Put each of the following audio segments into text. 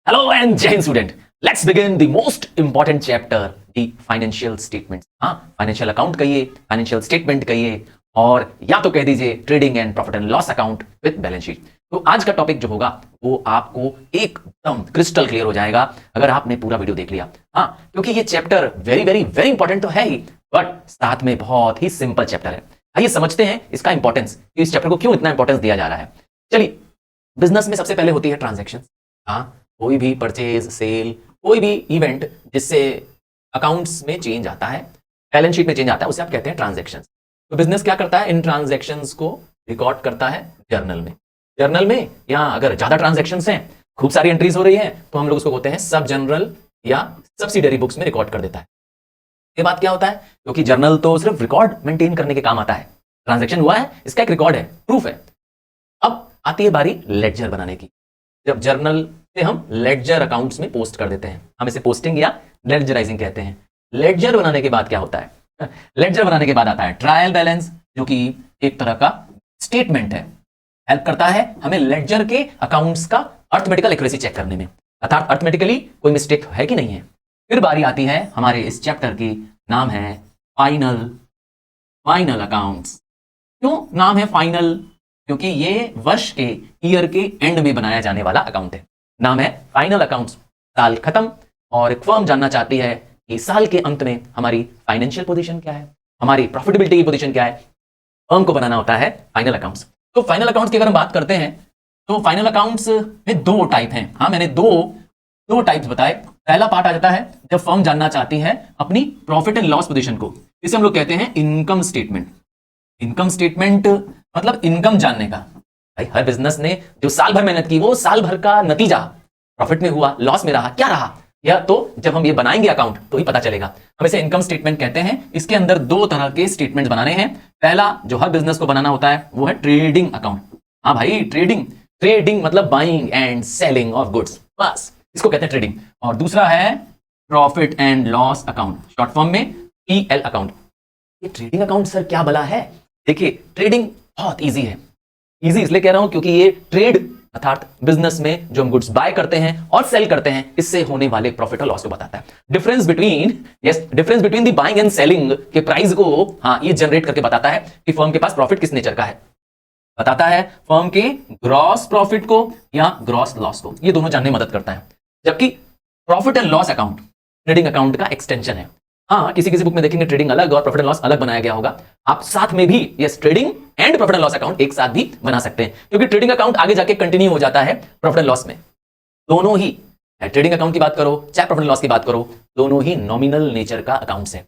Hello and जय Hind student, let's begin the most important chapter, the financial statement. हाँ, financial account कहिए, financial statement कहिए, और या तो कह दीजिए trading and profit and loss account with balance sheet. तो आज का टॉपिक जो होगा वो आपको एकदम क्रिस्टल क्लियर हो जाएगा अगर आपने पूरा वीडियो देख लिया। हाँ, क्योंकि ये chapter very very very important तो है ही, बट साथ में बहुत ही सिंपल चैप्टर है। आइए समझते हैं इसका इंपॉर्टेंस, कि इस चैप्टर को क्यों इतना इंपॉर्टेंस दिया जा रहा है। चलिए, बिजनेस में सबसे पहले होती है ट्रांजैक्शन। हाँ, कोई भी परचेज सेल, कोई भी इवेंट जिससे अकाउंट्स में चेंज आता है, बैलेंस शीट में चेंज आता है, उसे आप कहते हैं ट्रांजैक्शन। तो बिजनेस क्या करता है, इन ट्रांजैक्शंस को रिकॉर्ड करता है जर्नल में। जर्नल में, या अगर ज्यादा ट्रांजैक्शंस हैं, खूब सारी एंट्रीज हो रही है, तो हम लोग उसको कहते हैं सब जनरल या सब्सिडरी बुक्स में रिकॉर्ड कर देता है। ये बात क्या होता है, क्योंकि जर्नल तो सिर्फ रिकॉर्ड मेंटेन करने के काम आता है। ट्रांजैक्शन हुआ है, इसका एक रिकॉर्ड है, प्रूफ है। अब आती है बारी लेडजर बनाने की। जब जर्नल से हम लेडजर अकाउंट्स में पोस्ट कर देते हैं, हम इसे पोस्टिंग या लेडजराइजिंग कहते हैं। लेडजर बनाने के बाद क्या होता है, लेडजर बनाने के बाद आता है ट्रायल बैलेंस, जो कि एक तरह का स्टेटमेंट है, हेल्प करता है हमें लेडजर के अकाउंट्स का अर्थमेटिकल एक्यूरेसी चेक करने में, अर्थात अर्थमेटिकली कोई मिस्टेक है कि नहीं है। फिर बारी आती है हमारे इस चैप्टर की, नाम है फाइनल अकाउंट्स। क्यों नाम है फाइनल? क्योंकि ये वर्ष के, ईयर के एंड में बनाया जाने वाला अकाउंट है। नाम है फाइनल अकाउंट्स। साल खत्म और एक फर्म जानना चाहती है कि साल के अंत में हमारी फाइनेंशियल पोजीशन क्या है, हमारी प्रॉफिटेबिलिटी की पोजीशन क्या है, फर्म को बनाना होता है फाइनल अकाउंट्स। तो फाइनल अकाउंट्स की अगर हम बात करते हैं, तो फाइनल अकाउंट्स में दो टाइप हैं। हाँ, मैंने दो टाइप्स बताए। पहला पार्ट आ जाता है जब फर्म जानना चाहती है अपनी प्रॉफिट एंड लॉस पोजीशन को, इसे हम लोग कहते हैं इनकम स्टेटमेंट। इनकम स्टेटमेंट मतलब इनकम जानने का। भाई, हर बिजनेस ने जो साल भर मेहनत की, वो साल भर का नतीजा प्रॉफिट में हुआ, लॉस में रहा, क्या रहा, या तो जब हम ये बनाएंगे अकाउंट तो ही पता चलेगा। हम इसे इनकम स्टेटमेंट कहते हैं। इसके अंदर दो तरह के स्टेटमेंट्स बनाने हैं। पहला जो हर बिजनेस को बनाना होता है वो है ट्रेडिंग अकाउंट। हाँ भाई, ट्रेडिंग मतलब buying and selling of goods, बस इसको कहते हैं ट्रेडिंग। और दूसरा है profit and loss account, short form में पीएल अकाउंट। ये ट्रेडिंग अकाउंट सर क्या भला है? देखिए, ट्रेडिंग बहुत इजी है। इजी इसलिए कह रहा हूं क्योंकि ये ट्रेड अर्थात बिजनेस में जो हम गुड्स बाय करते हैं और सेल करते हैं, इससे होने वाले प्रॉफिट और लॉस को बताता है। Difference between the buying and selling के प्राइस को, हाँ, ये जनरेट करके बताता है कि फर्म के पास प्रॉफिट किस नेचर का है। बताता है फर्म के ग्रॉस प्रॉफिट को या ग्रॉस लॉस को, ये दोनों जानने में मदद करता है। जबकि profit and loss account trading account का एक्सटेंशन है। हाँ, किसी बुक में देखेंगे ट्रेडिंग अलग और प्रॉफिट एंड लॉस अलग बनाया गया होगा। आप साथ में भी yes trading and profit and loss account एक साथ भी बना सकते हैं, क्योंकि ट्रेडिंग अकाउंट आगे जाके कंटिन्यू हो जाता है प्रॉफिट एंड लॉस में। दोनों ही, ट्रेडिंग अकाउंट की बात करो चाहे प्रॉफिट एंड लॉस की बात करो, दोनों ही नॉमिनल नेचर का अकाउंट्स है।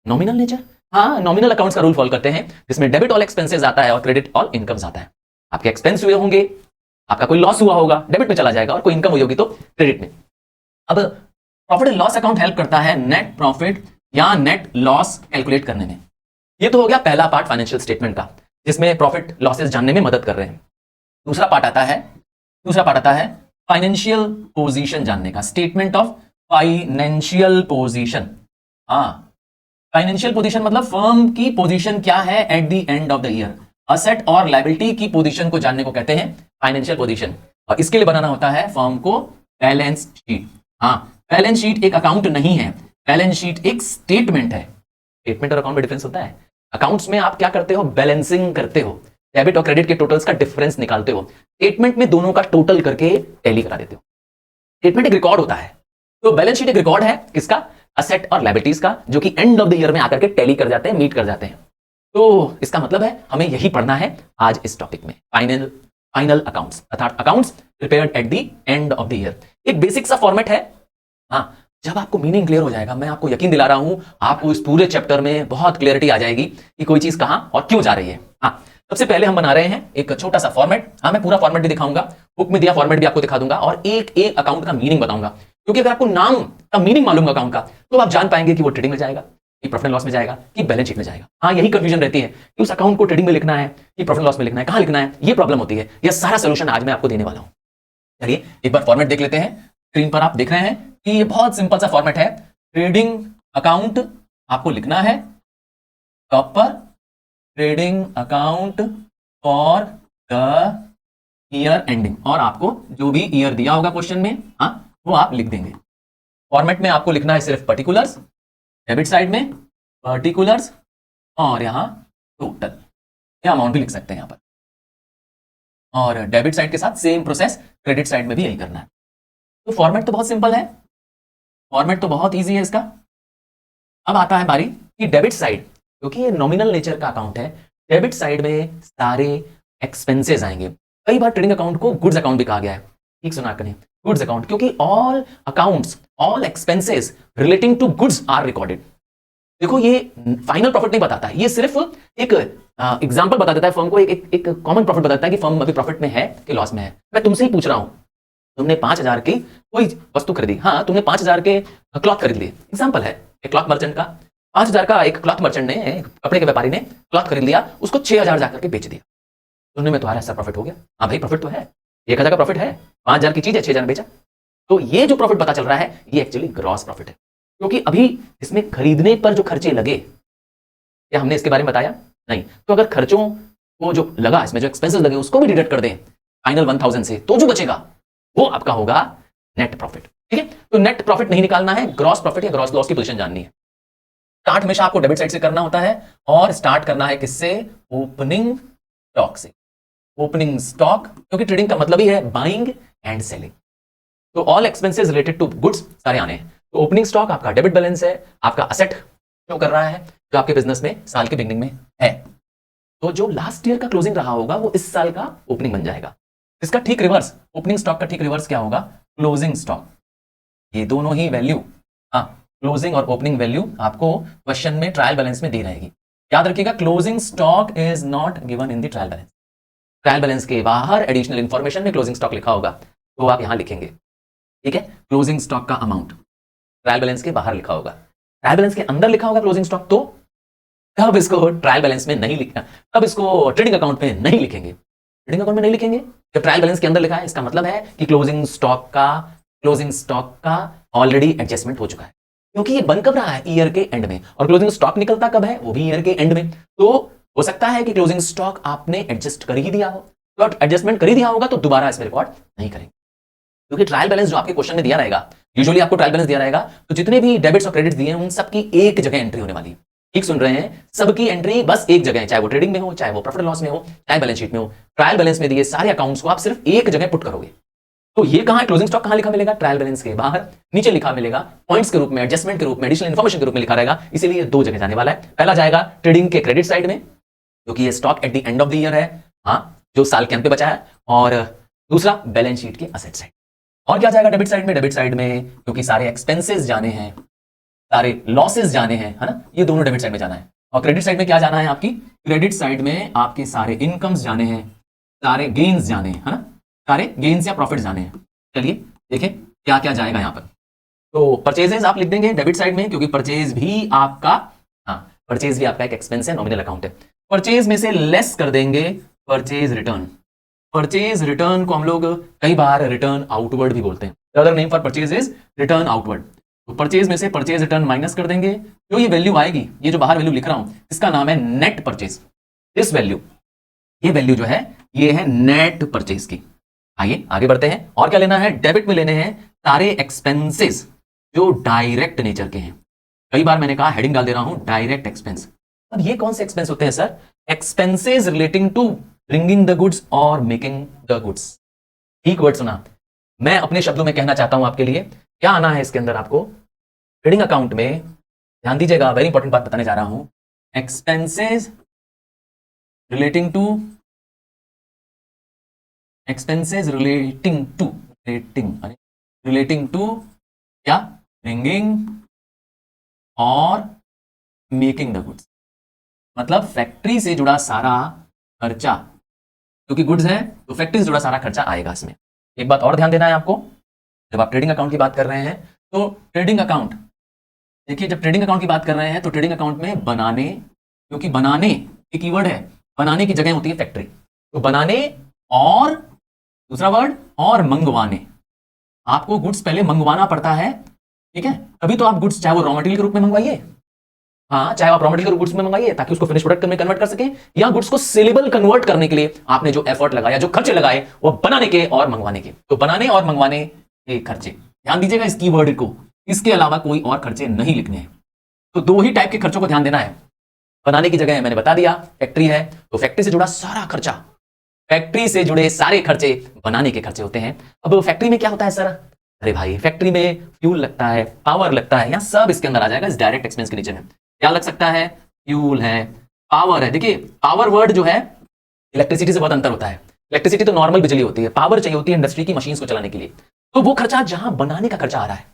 नॉमिनल नेचर, हाँ, नॉमिनल अकाउंट्स का रूल फॉलो करते हैं, जिसमें डेबिट ऑल एक्सपेंसेस आता है और क्रेडिट ऑल इनकम्स आता है। आपके एक्सपेंस हुए होंगे, आपका कोई लॉस हुआ होगा, डेबिट में चला जाएगा, और कोई इनकम हुई होगी तो क्रेडिट में। अब profit and loss account help करता है नेट प्रॉफिट या नेट लॉस कैलकुलेट करने में। ये तो हो गया पहला पार्ट फाइनेंशियल स्टेटमेंट का, जिसमें प्रॉफिट लॉसेस जानने में मदद कर रहे हैं। दूसरा पार्ट आता है फाइनेंशियल पोजीशन जानने का, स्टेटमेंट ऑफ फाइनेंशियल पोजीशन। हाँ, फाइनेंशियल पोजीशन मतलब फर्म की पोजीशन क्या है at the end of the year. Asset और लायबिलिटी की पोजीशन को जानने को कहते हैं फाइनेंशियल पोजीशन, और इसके लिए बनाना होता है फर्म को बैलेंस शीट। हाँ, बैलेंस शीट एक अकाउंट नहीं है, बैलेंस शीट एक स्टेटमेंट है। स्टेटमेंट और अकाउंट में डिफरेंस होता है। अकाउंट्स में आप क्या करते हो, बैलेंसिंग करते हो, डेबिट और क्रेडिट के टोटल्स का डिफरेंस निकालते हो। स्टेटमेंट में दोनों का टोटल करके टैली करा देते हो। स्टेटमेंट एक रिकॉर्ड होता है, तो बैलेंस शीट एक रिकॉर्ड है किसका, असेट और लायबिलिटीज का, जो कि एंड ऑफ द ईयर में आकर के टैली कर जाते हैं, मीट कर जाते हैं। तो इसका मतलब है हमें यही पढ़ना है आज इस टॉपिक में, फाइनल अकाउंट्स अर्थात accounts prepared at the end of the year. एक बेसिक सा फॉर्मेट है। हाँ, जब आपको मीनिंग क्लियर हो जाएगा, मैं आपको यकीन दिला रहा हूं, आपको इस पूरे चैप्टर में बहुत क्लियरिटी आ जाएगी कि कोई चीज कहां और क्यों जा रही है। हाँ, सबसे पहले हम बना रहे हैं एक छोटा सा फॉर्मेट। हाँ, मैं पूरा फॉर्मेट भी दिखाऊंगा, बुक में दिया फॉर्मेट भी आपको दिखा दूंगा, और एक अकाउंट का मीनिंग बताऊंगा। क्योंकि अगर आपको नाम का मीनिंग मालूम अकाउंट का, तो आप जान पाएंगे कि वो ट्रेडिंग में जाएगा, कि प्रॉफिट एंड लॉस में जाएगा, कि बैलेंस शीट में जाएगा। हाँ, यही कंफ्यूजन रहती है कि उस अकाउंट को ट्रेडिंग में लिखना है कि प्रॉफिट एंड लॉस में लिखना है, कहां लिखना है, ये प्रॉब्लम होती है। यह सारा सोल्यूशन आज मैं आपको देने वाला हूं। चलिए एक बार फॉर्मेट देख लेते हैं। स्क्रीन पर आप देख रहे हैं कि ये बहुत सिंपल सा फॉर्मेट है। ट्रेडिंग अकाउंट आपको लिखना है टॉप पर, trading account for the year ending, और आपको जो भी ईयर दिया होगा क्वेश्चन में, हाँ, वो आप लिख देंगे। फॉर्मेट में आपको लिखना है सिर्फ पर्टिकुलर्स, डेबिट साइड में पर्टिकुलर्स और यहां टोटल, या अमाउंट भी लिख सकते हैं यहां पर। और डेबिट साइड के साथ सेम प्रोसेस क्रेडिट साइड में भी यही करना है। तो फॉर्मेट तो बहुत सिंपल है, फॉर्मेट तो बहुत इजी है इसका। अब आता है बारी कि डेबिट साइड, क्योंकि ये नॉमिनल नेचर का अकाउंट है, डेबिट साइड में सारे एक्सपेंसेस आएंगे। कई बार ट्रेडिंग अकाउंट को गुड्स अकाउंट भी कहा गया है, ठीक सुना करें, गुड्स अकाउंट, क्योंकि all accounts, all expenses relating to goods are recorded. देखो ये फाइनल प्रॉफिट नहीं बताता है, ये सिर्फ एक एग्जांपल बता देता है फर्म को, एक कॉमन प्रॉफिट बताता है कि फर्म अभी प्रॉफिट में है कि लॉस में है। मैं तुमसे ही पूछ रहा हूं, तुमने 5,000 की कोई वस्तु खरीदी, हाँ तुमने 5,000 के क्लॉथ खरीद लिए, एग्जांपल है एक क्लॉथ मर्चेंट का, 5,000 का एक क्लॉथ मर्चेंट ने, कपड़े के व्यापारी ने क्लॉथ खरीद लिया, उसको 6,000 जाकर के बेच दिया, सुनने में तुम्हारा ऐसा प्रॉफिट हो गया। हाँ भाई प्रॉफिट तो है, 1,000 का प्रॉफिट है, 5,000 की चीज है, 6,000 बेचा। तो ये जो प्रॉफिट पता चल रहा है ये एक्चुअली ग्रॉस प्रॉफिट है, क्योंकि अभी इसमें खरीदने पर जो खर्चे लगे, क्या हमने इसके बारे में बताया? नहीं। तो अगर खर्चों को जो लगा, इसमें जो एक्सपेंसेस लगे उसको भी डिडक्ट कर दें फाइनल 1,000 से, तो जो बचेगा वो आपका होगा नेट प्रॉफिट। ठीक है, तो नेट प्रॉफिट नहीं निकालना है, ग्रॉस प्रॉफिट या ग्रॉस लॉस की पोजीशन जाननी है। स्टार्ट हमेशा आपको डेबिट साइड से करना होता है, और स्टार्ट करना है किससे? ओपनिंग स्टॉक से। ओपनिंग स्टॉक, क्योंकि ट्रेडिंग का मतलब ही है बाइंग एंड सेलिंग। तो all expenses related to goods सारे आने हैं। तो ओपनिंग स्टॉक आपका डेबिट बैलेंस है, आपका असेट शो कर रहा है जो आपके बिजनेस में साल के बिगनिंग में है। तो जो लास्ट ईयर का क्लोजिंग रहा होगा वो इस साल का ओपनिंग बन जाएगा। इसका ठीक रिवर्स, ओपनिंग स्टॉक का ठीक रिवर्स क्या होगा? Closing stock. ये दोनों ही वैल्यू, हाँ क्लोजिंग और ओपनिंग वैल्यू आपको क्वेश्चन में ट्रायल बैलेंस में दी रहेगी। याद रखिएगा, closing stock is not given in the trial balance. Trial balance के बाहर एडिशनल इंफॉर्मेशन में क्लोजिंग स्टॉक लिखा होगा, तो आप यहां लिखेंगे। ठीक है, क्लोजिंग स्टॉक का अमाउंट ट्रायल बैलेंस के बाहर लिखा होगा, ट्रायल बैलेंस के अंदर लिखा होगा क्लोजिंग स्टॉक, तो तब इसको ट्रायल बैलेंस में नहीं लिखना, तब इसको ट्रेडिंग अकाउंट में नहीं लिखेंगे। ट्रेडिंग अकाउंट में नहीं लिखेंगे जब ट्रायल बैलेंस के अंदर लिखा है, इसका मतलब है कि क्लोजिंग स्टॉक का ऑलरेडी एडजस्टमेंट हो चुका है, क्योंकि ये बन कब रहा है? ईयर के एंड में, और क्लोजिंग स्टॉक निकलता कब है? वो भी ईयर के एंड में। तो हो सकता है कि क्लोजिंग स्टॉक आपने एडजस्ट कर ही दिया हो, तो एडजस्टमेंट कर ही दिया होगा तो दोबारा इसमें रिकॉर्ड नहीं करेंगे, क्योंकि ट्रायल बैलेंस जो आपके क्वेश्चन में दिया रहेगा, यूजुअली आपको ट्रायल बैलेंस दिया रहेगा, तो जितने भी डेबिट्स और क्रेडिट्स दिए हैं उन सबकी एक जगह एंट्री होने वाली है। ठीक सुन रहे हैं, सबकी एंट्री बस एक जगह है, चाहे वो ट्रेडिंग में हो, चाहे वो प्रॉफिट लॉस में हो, चाहे बैलेंस शीट में हो। ट्रायल बैलेंस में दिए सारे अकाउंट्स को आप सिर्फ एक जगह पुट करोगे। तो ये कहां है? क्लोजिंग स्टॉक कहां लिखा मिलेगा? ट्रायल बैलेंस के बाहर, नीचे लिखा मिलेगा पॉइंट्स के रूप में, एडजस्टमेंट के रूप में, एडिशनल इंफॉर्मेशन के रूप में लिखा रहेगा। इसीलिए दो जगह जाने वाला है। पहला जाएगा ट्रेडिंग के क्रेडिट साइड में, क्योंकि ये stock at the end of the year है, हाँ जो साल के अंत पे बचा है, और दूसरा बैलेंस शीट के असेट साइड। और क्या जाएगा डेबिट साइड में? डेबिट साइड में क्योंकि सारे एक्सपेंसेस जाने हैं, सारे लॉसेस जाने हैं, है ना, ये दोनों डेबिट साइड में जाना है। और क्रेडिट साइड में क्या जाना है? आपकी क्रेडिट साइड में आपके सारे इनकम्स जाने हैं, सारे गेन्स जाने हैं, है ना, सारे गेन्स या प्रॉफिट जाने हैं। चलिए देखें क्या क्या जाएगा यहां पर। तो परचेजेस आप लिख देंगे डेबिट साइड में, क्योंकि परचेज भी आपका, हाँ परचेज भी आपका एक एक्सपेंस है, नॉमिनल अकाउंट है। परचेज में से लेस कर देंगे परचेज रिटर्न। परचेज रिटर्न को हम लोग कई बार रिटर्न आउटवर्ड भी बोलते हैं। The other name for purchase is return outward. तो परचेज में से परचेज रिटर्न माइनस कर देंगे, जो ये वैल्यू आएगी, ये जो बाहर वैल्यू लिख रहा हूं, इसका नाम है नेट परचेज। दिस वैल्यू, ये वैल्यू जो है ये है नेट परचेज की। आइए आगे बढ़ते हैं। और क्या लेना है? डेबिट में लेने हैं सारे एक्सपेंसेस जो डायरेक्ट नेचर के हैं। कई बार मैंने कहा, हेडिंग डाल दे रहा हूं, डायरेक्ट एक्सपेंस। अब ये कौन से एक्सपेंस होते हैं sir? Expenses relating to bringing the goods और मेकिंग द गुड्स। ठीक वर्ड सुना। मैं अपने शब्दों में कहना चाहता हूं आपके लिए, क्या आना है इसके अंदर आपको? ट्रेडिंग अकाउंट में ध्यान दीजिएगा, वेरी इंपॉर्टेंट बात बताने जा रहा हूं। Expenses relating to, expenses relating to क्या? ब्रिंगिंग और मेकिंग द गुड्स। मतलब फैक्ट्री से जुड़ा सारा खर्चा, क्योंकि गुड्स है तो फैक्ट्री से जुड़ा सारा खर्चा आएगा इसमें। एक बात और ध्यान देना है आपको, जब आप ट्रेडिंग अकाउंट की बात कर रहे हैं तो ट्रेडिंग अकाउंट, देखिए जब ट्रेडिंग अकाउंट की बात कर रहे हैं तो ट्रेडिंग अकाउंट में बनाने, क्योंकि बनाने एक कीवर्ड है, बनाने की जगह होती है फैक्ट्री। तो बनाने और दूसरा वर्ड और मंगवाने, आपको गुड्स पहले मंगवाना पड़ता है। ठीक है, तभी तो आप गुड्स, चाहे वो रॉ मटेरियल के रूप में मंगवाइए, हाँ चाहे आप रॉ मटेरियल गुड्स में मंगाइए ताकि उसको फिनिश प्रोडक्ट में कन्वर्ट कर सके, या गुड्स को सेलेबल कन्वर्ट करने के लिए आपने जो एफर्ट लगाया, जो खर्चे लगाए वो बनाने के और मंगवाने के। तो बनाने और मंगवाने के खर्चे, ध्यान दीजिएगा इस कीवर्ड को, इसके अलावा कोई और खर्चे नहीं लिखने हैं। तो दो ही टाइप के खर्चों को ध्यान देना है। बनाने की जगह मैंने बता दिया फैक्ट्री है, तो फैक्ट्री से जुड़ा सारा खर्चा, फैक्ट्री से जुड़े सारे खर्चे बनाने के खर्चे होते हैं। अब फैक्ट्री में क्या होता है सर? अरे भाई फैक्ट्री में फ्यूल लगता है, पावर लगता है, यहाँ सब इसके अंदर आ जाएगा इस डायरेक्ट एक्सपेंस के नीचे में। क्या लग सकता है? फ्यूल है, पावर है। देखिए पावर वर्ड जो है इलेक्ट्रिसिटी से बहुत अंतर होता है। इलेक्ट्रिसिटी तो नॉर्मल बिजली होती है, पावर चाहिए होती है इंडस्ट्री की मशीन्स को चलाने के लिए। तो वो खर्चा जहां बनाने का खर्चा आ रहा है,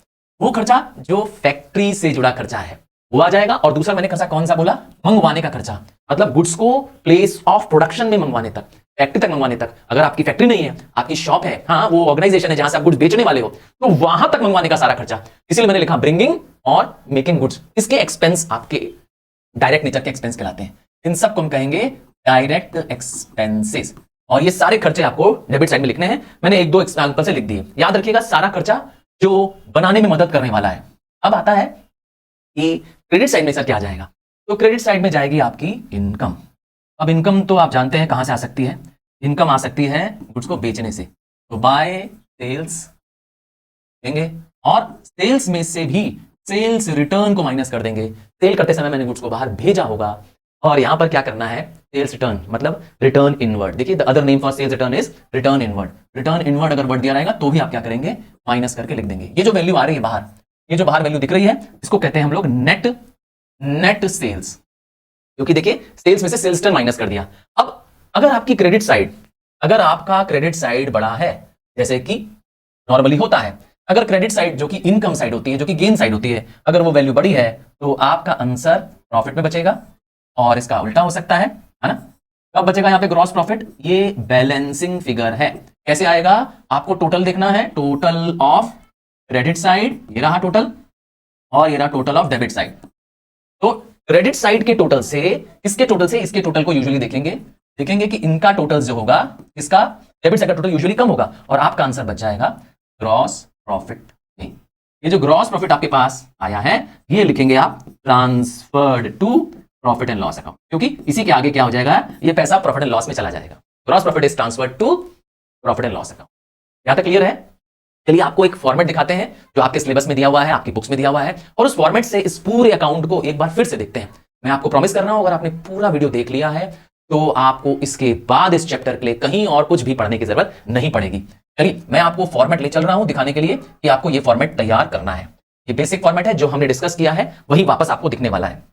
वो खर्चा जो फैक्ट्री से जुड़ा खर्चा है वो आ जाएगा। और दूसरा मैंने खर्चा कौन सा बोला? मंगवाने का खर्चा, मतलब गुड्स को प्लेस ऑफ प्रोडक्शन में मंगवाने तक, फैक्ट्री तक मंगवाने तक। अगर आपकी फैक्ट्री नहीं है, आपकी शॉप है, हाँ वो ऑर्गेनाइजेशन है जहां से आप गुड्स बेचने वाले हो, तो वहां तक मंगवाने का सारा खर्चा। इसलिए मैंने लिखा ब्रिंगिंग और मेकिंग गुड्स। इसके एक्सपेंस आपके डायरेक्ट नेचर के एक्सपेंस कहलाते हैं। इन सब को हम कहेंगे डायरेक्ट एक्सपेंसेस। और ये सारे खर्चे आपको डेबिट साइड में लिखने हैं। मैंने एक दो एग्जांपल से लिख दिए। याद रखिएगा सारा खर्चा जो बनाने में मदद करने वाला है। अब आता है कि क्रेडिट साइड में सर क्या आ जाएगा? तो क्रेडिट साइड में जाएगी आपकी इनकम। अब इनकम तो आप जानते हैं कहां से आ सकती है। इनकम आ सकती है गुड्स को बेचने से, तो बाय सेल्स देंगे, और सेल्स में से भी सेल्स रिटर्न को माइनस कर देंगे। सेल करते समय मैंने गुड्स को बाहर भेजा होगा, और यहां पर क्या करना है? सेल्स रिटर्न, मतलब रिटर्न इनवर्ड। देखिए the other name for sales return is return inward. Return inward अगर वर्ड दिया रहेगा तो भी आप क्या करेंगे? माइनस करके लिख देंगे। ये जो वैल्यू आ रही है बाहर, ये जो बाहर वैल्यू दिख रही है, इसको कहते हैं हम लोग नेट सेल्स, क्योंकि देखिए सेल्स में से सेल्स रिटर्न माइनस कर दिया। अब अगर आपकी क्रेडिट साइड, अगर आपका क्रेडिट साइड बड़ा है, जैसे कि नॉर्मली होता है, अगर क्रेडिट साइड जो कि इनकम साइड होती है, जो कि गेन साइड होती है, अगर वो वैल्यू बड़ी है, तो आपका आंसर प्रॉफिट में बचेगा। और इसका उल्टा हो सकता है ना? कब बचेगा यहाँ पे ग्रॉस प्रॉफिट? ये बैलेंसिंग फिगर है। कैसे आएगा? आपको टोटल देखना है, टोटल ऑफ क्रेडिट साइड, ये रहा टोटल, और ये रहा टोटल ऑफ डेबिट साइड। तो क्रेडिट साइड के टोटल से इसके टोटल से इसके टोटल को यूजुअली देखेंगे कि इनका टोटल जो होगा, इसका डेबिट साइड का टोटल यूजुअली कम होगा, और आपका आंसर बच जाएगा ग्रॉस प्रॉफिट। ये जो ग्रॉस प्रॉफिट आपके पास आया है, ये लिखेंगे आप transferred to profit and loss account, क्योंकि इसी के आगे क्या हो जाएगा? ये पैसा प्रॉफिट एंड लॉस में चला जाएगा। Gross profit is transferred to profit and loss account. यहां तक क्लियर है? चलिए आपको एक फॉर्मेट दिखाते हैं जो आपके सिलेबस में दिया हुआ है, आपकी बुक्स में दिया हुआ है, और उस फॉर्मेट से इस पूरे अकाउंट को एक बार फिर से देखते हैं। मैं आपको प्रॉमिस कर रहा हूं, अगर आपने पूरा वीडियो देख लिया है तो आपको इसके बाद इस चैप्टर के लिए कहीं और कुछ भी पढ़ने की जरूरत नहीं पड़ेगी। चलिए मैं आपको फॉर्मेट ले चल रहा हूं दिखाने के लिए कि आपको यह फॉर्मेट तैयार करना है। ये बेसिक फॉर्मेट है, जो हमने डिस्कस किया है वही वापस आपको दिखने वाला है।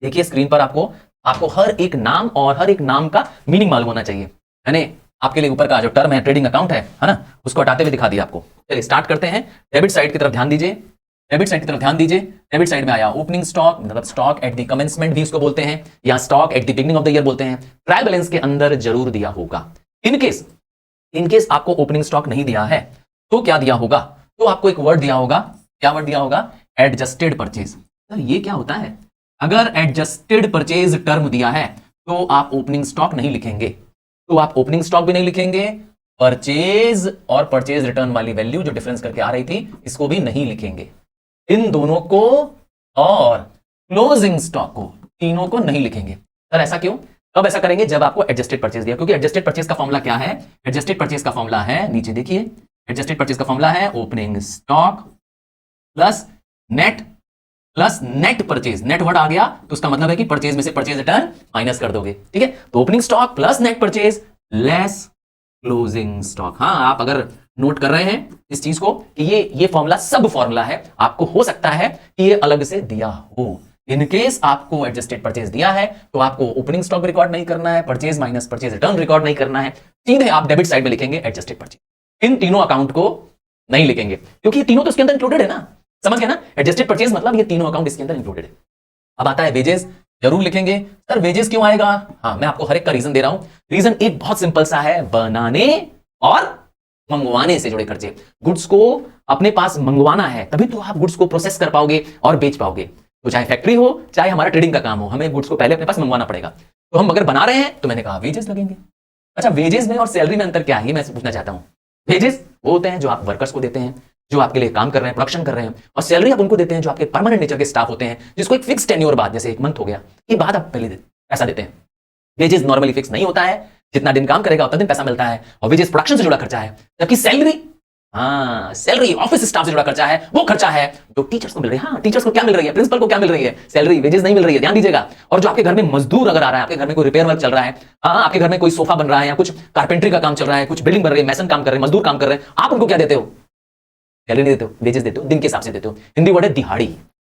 देखिए स्क्रीन पर आपको हर एक नाम और हर एक नाम का मीनिंग मालूम होना चाहिए। मैंने आपके लिए ऊपर का जो टर्म है ट्रेडिंग अकाउंट है ना, उसको हटाते हुए दिखा दिया आपको। चलिए स्टार्ट करते हैं। डेबिट साइड की तरफ ध्यान दीजिए, डेबिट साइड की तरफ ध्यान दीजिए। डेबिट साइड में आया ओपनिंग स्टॉक, मतलब स्टॉक एट द कमेंसमेंट भी इसको बोलते हैं, या stock at the beginning of the year बोलते हैं। ट्रायल बैलेंस के अंदर जरूर दिया होगा। इनकेस आपको ओपनिंग स्टॉक नहीं दिया है तो क्या दिया होगा? तो आपको एक वर्ड दिया होगा। क्या वर्ड दिया होगा? Adjusted purchase. सर ये क्या होता है? अगर एडजस्टेड परचेज टर्म दिया है तो आप ओपनिंग स्टॉक नहीं लिखेंगे, तो आप ओपनिंग स्टॉक भी नहीं लिखेंगे, परचेज और परचेज रिटर्न वाली वैल्यू जो डिफरेंस करके आ रही थी इसको भी नहीं लिखेंगे। इन दोनों को और क्लोजिंग स्टॉक को, तीनों को नहीं लिखेंगे। सर ऐसा क्यों? कब ऐसा करेंगे? जब आपको एडजस्टेड परचेज दिया, क्योंकि एडजस्टेड परचेज का फॉर्मूला क्या है? एडजस्टेड परचेज का फॉर्मूला है, नीचे देखिए, एडजस्टेड परचेज का फॉर्मूला है opening stock plus net purchase. Net word आ गया तो उसका मतलब है कि परचेज में से परचेज रिटर्न माइनस कर दोगे, ठीक है? तो opening stock plus net purchase less closing stock. हाँ, आप अगर नोट कर रहे हैं इस चीज को कि ये फॉर्मूला सब फॉर्मूला है, आपको हो सकता है कि ये अलग से दिया हो। इनकेस आपको एडजस्टेड परचेज दिया है तो आपको ओपनिंग स्टॉक रिकॉर्ड नहीं करना है, purchase minus purchase return record नहीं करना है, सीधे आप डेबिट साइड में लिखेंगे एडजस्टेड परचेज। इन तीनों अकाउंट को नहीं लिखेंगे क्योंकि ये तीनों तो इसके अंदर इंक्लूडेड है ना, समझ गए ना? एडजस्टेड परचेज मतलब ये तीनों अकाउंट इसके अंदर इंक्लूडेड है। अब आता है वेजेस, जरूर लिखेंगे। सर वेजेस क्यों आएगा? हाँ, मैं आपको हर एक का रीजन दे रहा हूं। रीजन एक बहुत सिंपल सा है, बनाने और मंगवाने से जुड़े खर्चे। गुड्स को अपने पास मंगवाना है तभी तो आप गुड्स को प्रोसेस कर पाओगे और बेच पाओगे। तो चाहे फैक्ट्री हो चाहे हमारा ट्रेडिंग का काम हो, हमें गुड्स को पहले अपने पास मंगवाना पड़ेगा। तो हम अगर बना रहे हैं तो मैंने कहा वेजेस लगेंगे। अच्छा, वेजेस में और सैलरी में अंतर क्या है ये मैं पूछना चाहता हूं। वेजेस वो होते हैं जो आप वर्कर्स को देते हैं, जो आपके लिए काम कर रहे हैं, प्रोडक्शन कर रहे हैं, और सैलरी आप उनको देते हैं जो आपके परमानेंट नेचर के स्टाफ होते हैं, जिसको एक फिक्स टेन्योर बाद, जैसे 1 मंथ हो गया, ये बाद आप पहले पैसा देते हैं। वेजेस नॉर्मली फिक्स नहीं होता है, जितना दिन काम करेगा उतना दिन पैसा मिलता है, और वेजेस प्रोडक्शन से जुड़ा खर्चा है, जबकि सैलरी हाँ, सैलरी ऑफिस स्टाफ से जुड़ा खर्चा है, वो खर्चा है जो टीचर्स को मिल रही है। हाँ, टीचर्स को क्या मिल रही है, प्रिंसिपल को क्या मिल रही है, सैलरी, वेजेस नहीं मिल रही है, ध्यान दीजिएगा। और जो आपके घर में मजदूर अगर आ रहा है, आपके घर में कोई रिपेयर वर्क चल रहा है, हाँ, आपके घर में कोई सोफा बन रहा है या कुछ कारपेंट्री का काम चल रहा है, कुछ बिल्डिंग बन रही है, मैसन काम कर रहे हैं, मजदूर काम कर रहे हैं, आप उनको क्या देते हो, सैलरी नहीं देते हो, वेजेस देते हो, दिन के हिसाब से देते हो। हिंदी वर्ड है दिहाड़ी।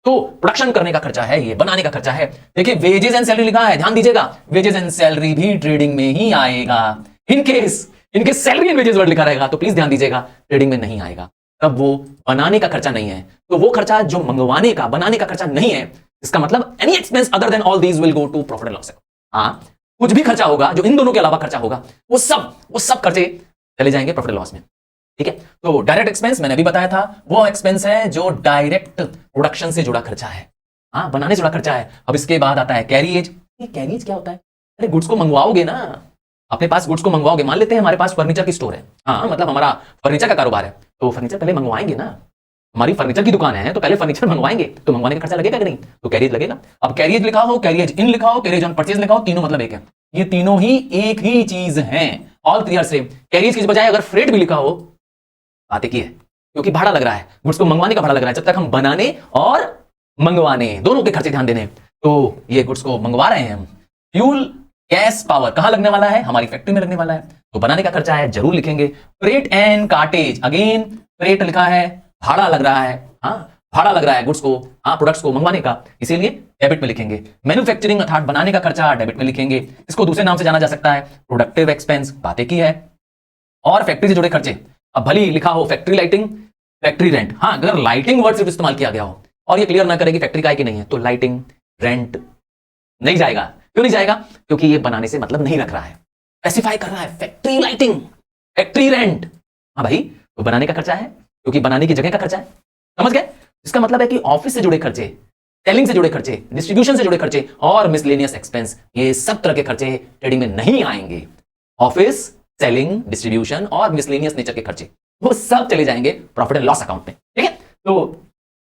तो प्रोडक्शन करने का खर्चा है, ये बनाने का खर्चा है। देखिए वेजेस एंड सैलरी लिखा है, ध्यान दीजिएगा, वेजेस एंड सैलरी भी ट्रेडिंग में ही आएगा। इनके सैलरी एंड वेजेस वर्ड लिखा रहेगा तो प्लीज ध्यान दीजिएगा, ट्रेडिंग में नहीं आएगा। तब वो बनाने का खर्चा नहीं है, तो वो खर्चा जो मंगवाने का, बनाने का खर्चा नहीं है, इसका मतलब any expense other than all these will go to profit and loss. हाँ, कुछ भी खर्चा होगा जो इन दोनों के अलावा खर्चा होगा, वो सब खर्चे चले जाएंगे प्रॉफिट एंड लॉस में। ठीक है, तो डायरेक्ट एक्सपेंस मैंने अभी बताया था, वो एक्सपेंस है जो डायरेक्ट प्रोडक्शन से जुड़ा खर्चा है। हाँ, बनाने से जुड़ा खर्चा है। अब इसके बाद आता है कैरिएज। कैरिएज क्या होता है? अरे गुड्स को मंगवाओगे ना, अपने पास गुड्स को मंगवाओगे, मान लेते हैं हमारे पास फर्नीचर की स्टोर है, हाँ, मतलब हमारा फर्नीचर का कारोबार है, तो फर्नीचर पहले मंगवाएंगे ना, हमारी फर्नीचर की दुकान है तो पहले फर्नीचर मंगवाएंगे, तो मंगवाने का खर्चा लगेगा कि नहीं, तो कैरियज लगेगा। अब कैरियज लिखा हो, कैरियज इन लिखा हो, कैरियज ऑन परचेज लिखा हो, तीनों मतलब एक है, ये तीनों ही एक ही चीज है, all three are same. Carriage की बजाय अगर फ्रेट भी लिखा हो, बात एक ही है, क्योंकि भाड़ा लग रहा है, गुड्स को मंगवाने का भाड़ा लग रहा है। जब तक हम बनाने और मंगवाने दोनों के खर्चे ध्यान देने, तो ये गुड्स को मंगवा रहे हैं हम, फ्यूल, गैस, पावर कहां लगने वाला है, हमारी फैक्ट्री में लगने वाला है, तो बनाने का खर्चा है, जरूर लिखेंगे। Freight and cartridge, again freight लिखा है, भाड़ा लग रहा है, हाँ, भाड़ा लग रहा है गुड्स को, हाँ, प्रोडक्ट्स को मंगवाने का, इसीलिए डेबिट में लिखेंगे। मैन्युफैक्चरिंग अर्थात बनाने का खर्चा डेबिट में लिखेंगे। इसको दूसरे नाम से जाना जा सकता है प्रोडक्टिव एक्सपेंस, बात एक ही है। और फैक्ट्री से जुड़े खर्चे, अब भली लिखा हो फैक्ट्री लाइटिंग, फैक्ट्री रेंट, हाँ, अगर लाइटिंग वर्ड सिर्फ इस्तेमाल किया गया हो और ये क्लियर ना करे कि फैक्ट्री का है कि नहीं है, तो लाइटिंग रेंट नहीं जाएगा। क्यों नहीं जाएगा? क्योंकि ये बनाने से मतलब नहीं रख रहा है, स्पेसिफाई कर रहा है फैक्ट्री लाइटिंग, फैक्ट्री रेंट, हाँ भाई, तो बनाने का खर्चा है, क्योंकि बनाने की जगह का खर्चा है, समझ गए? इसका मतलब है कि ऑफिस से जुड़े खर्चे, सेलिंग से जुड़े खर्चे, डिस्ट्रीब्यूशन से जुड़े खर्चे और मिसलेनियस एक्सपेंस, ये सब तरह के खर्चे ट्रेडिंग में नहीं आएंगे। ऑफिस, सेलिंग, डिस्ट्रीब्यूशन और मिसलेनियस नेचर के खर्चे वो सब चले जाएंगे प्रॉफिट एंड लॉस अकाउंट में। ठीक है, तो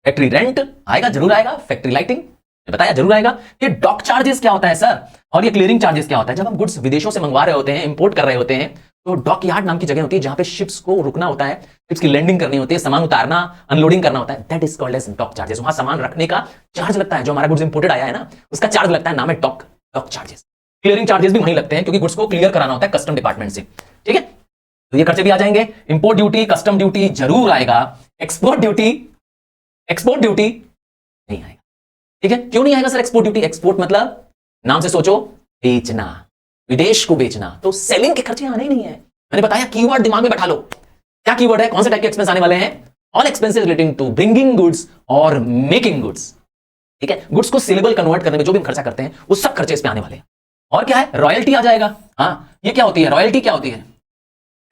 फैक्ट्री रेंट आएगा, जरूर आएगा। फैक्ट्री लाइटिंग बताया, जरूर आएगा। ये डॉक चार्जेस क्या होता है सर, और ये क्लियरिंग चार्जेस क्या होता है? जब हम गुड्स विदेशों से मंगवा रहे होते हैं, इंपोर्ट कर रहे होते हैं, तो डॉक यार्ड नाम की जगह होती है जहां पे शिप्स को रुकना होता है, शिप्स की लैंडिंग करनी होती है, सामान उतारना, अनलोडिंग करना होता है, that is called as dock charges. वहां सामान रखने का चार्ज लगता है, जो हमारा गुड्स इंपोर्टेड आया है ना, उसका चार्ज लगता है, नाम है डॉक चार्जेस। क्लियरिंग चार्जेस भी वहीं लगते हैं, क्योंकि गुड्स को क्लियर कराना होता है कस्टम डिपार्टमेंट से। ठीक है, तो ये खर्चे भी आ जाएंगे। इंपोर्ट ड्यूटी, कस्टम ड्यूटी जरूर आएगा, एक्सपोर्ट ड्यूटी नहीं आएगा। ठीक है, क्यों नहीं आएगा सर एक्सपोर्ट ड्यूटी? एक्सपोर्ट मतलब नाम से सोचो, बेचना, विदेश को बेचना, तो सेलिंग के खर्चे आने ही नहीं है। मैंने बताया कीवर्ड दिमाग में बैठा लो, क्या कीवर्ड है, कौन से टाइप के एक्सपेंस आने वाले हैं? All expenses relating to bringing goods और मेकिंग गुड्स। ठीक है, गुड्स को सेलेबल कन्वर्ट करने में जो भी हम खर्चा करते हैं, वो सब खर्चे इस पे आने वाले हैं। और क्या है? रॉयल्टी आ जाएगा। हाँ, ये क्या होती है रॉयल्टी? क्या होती है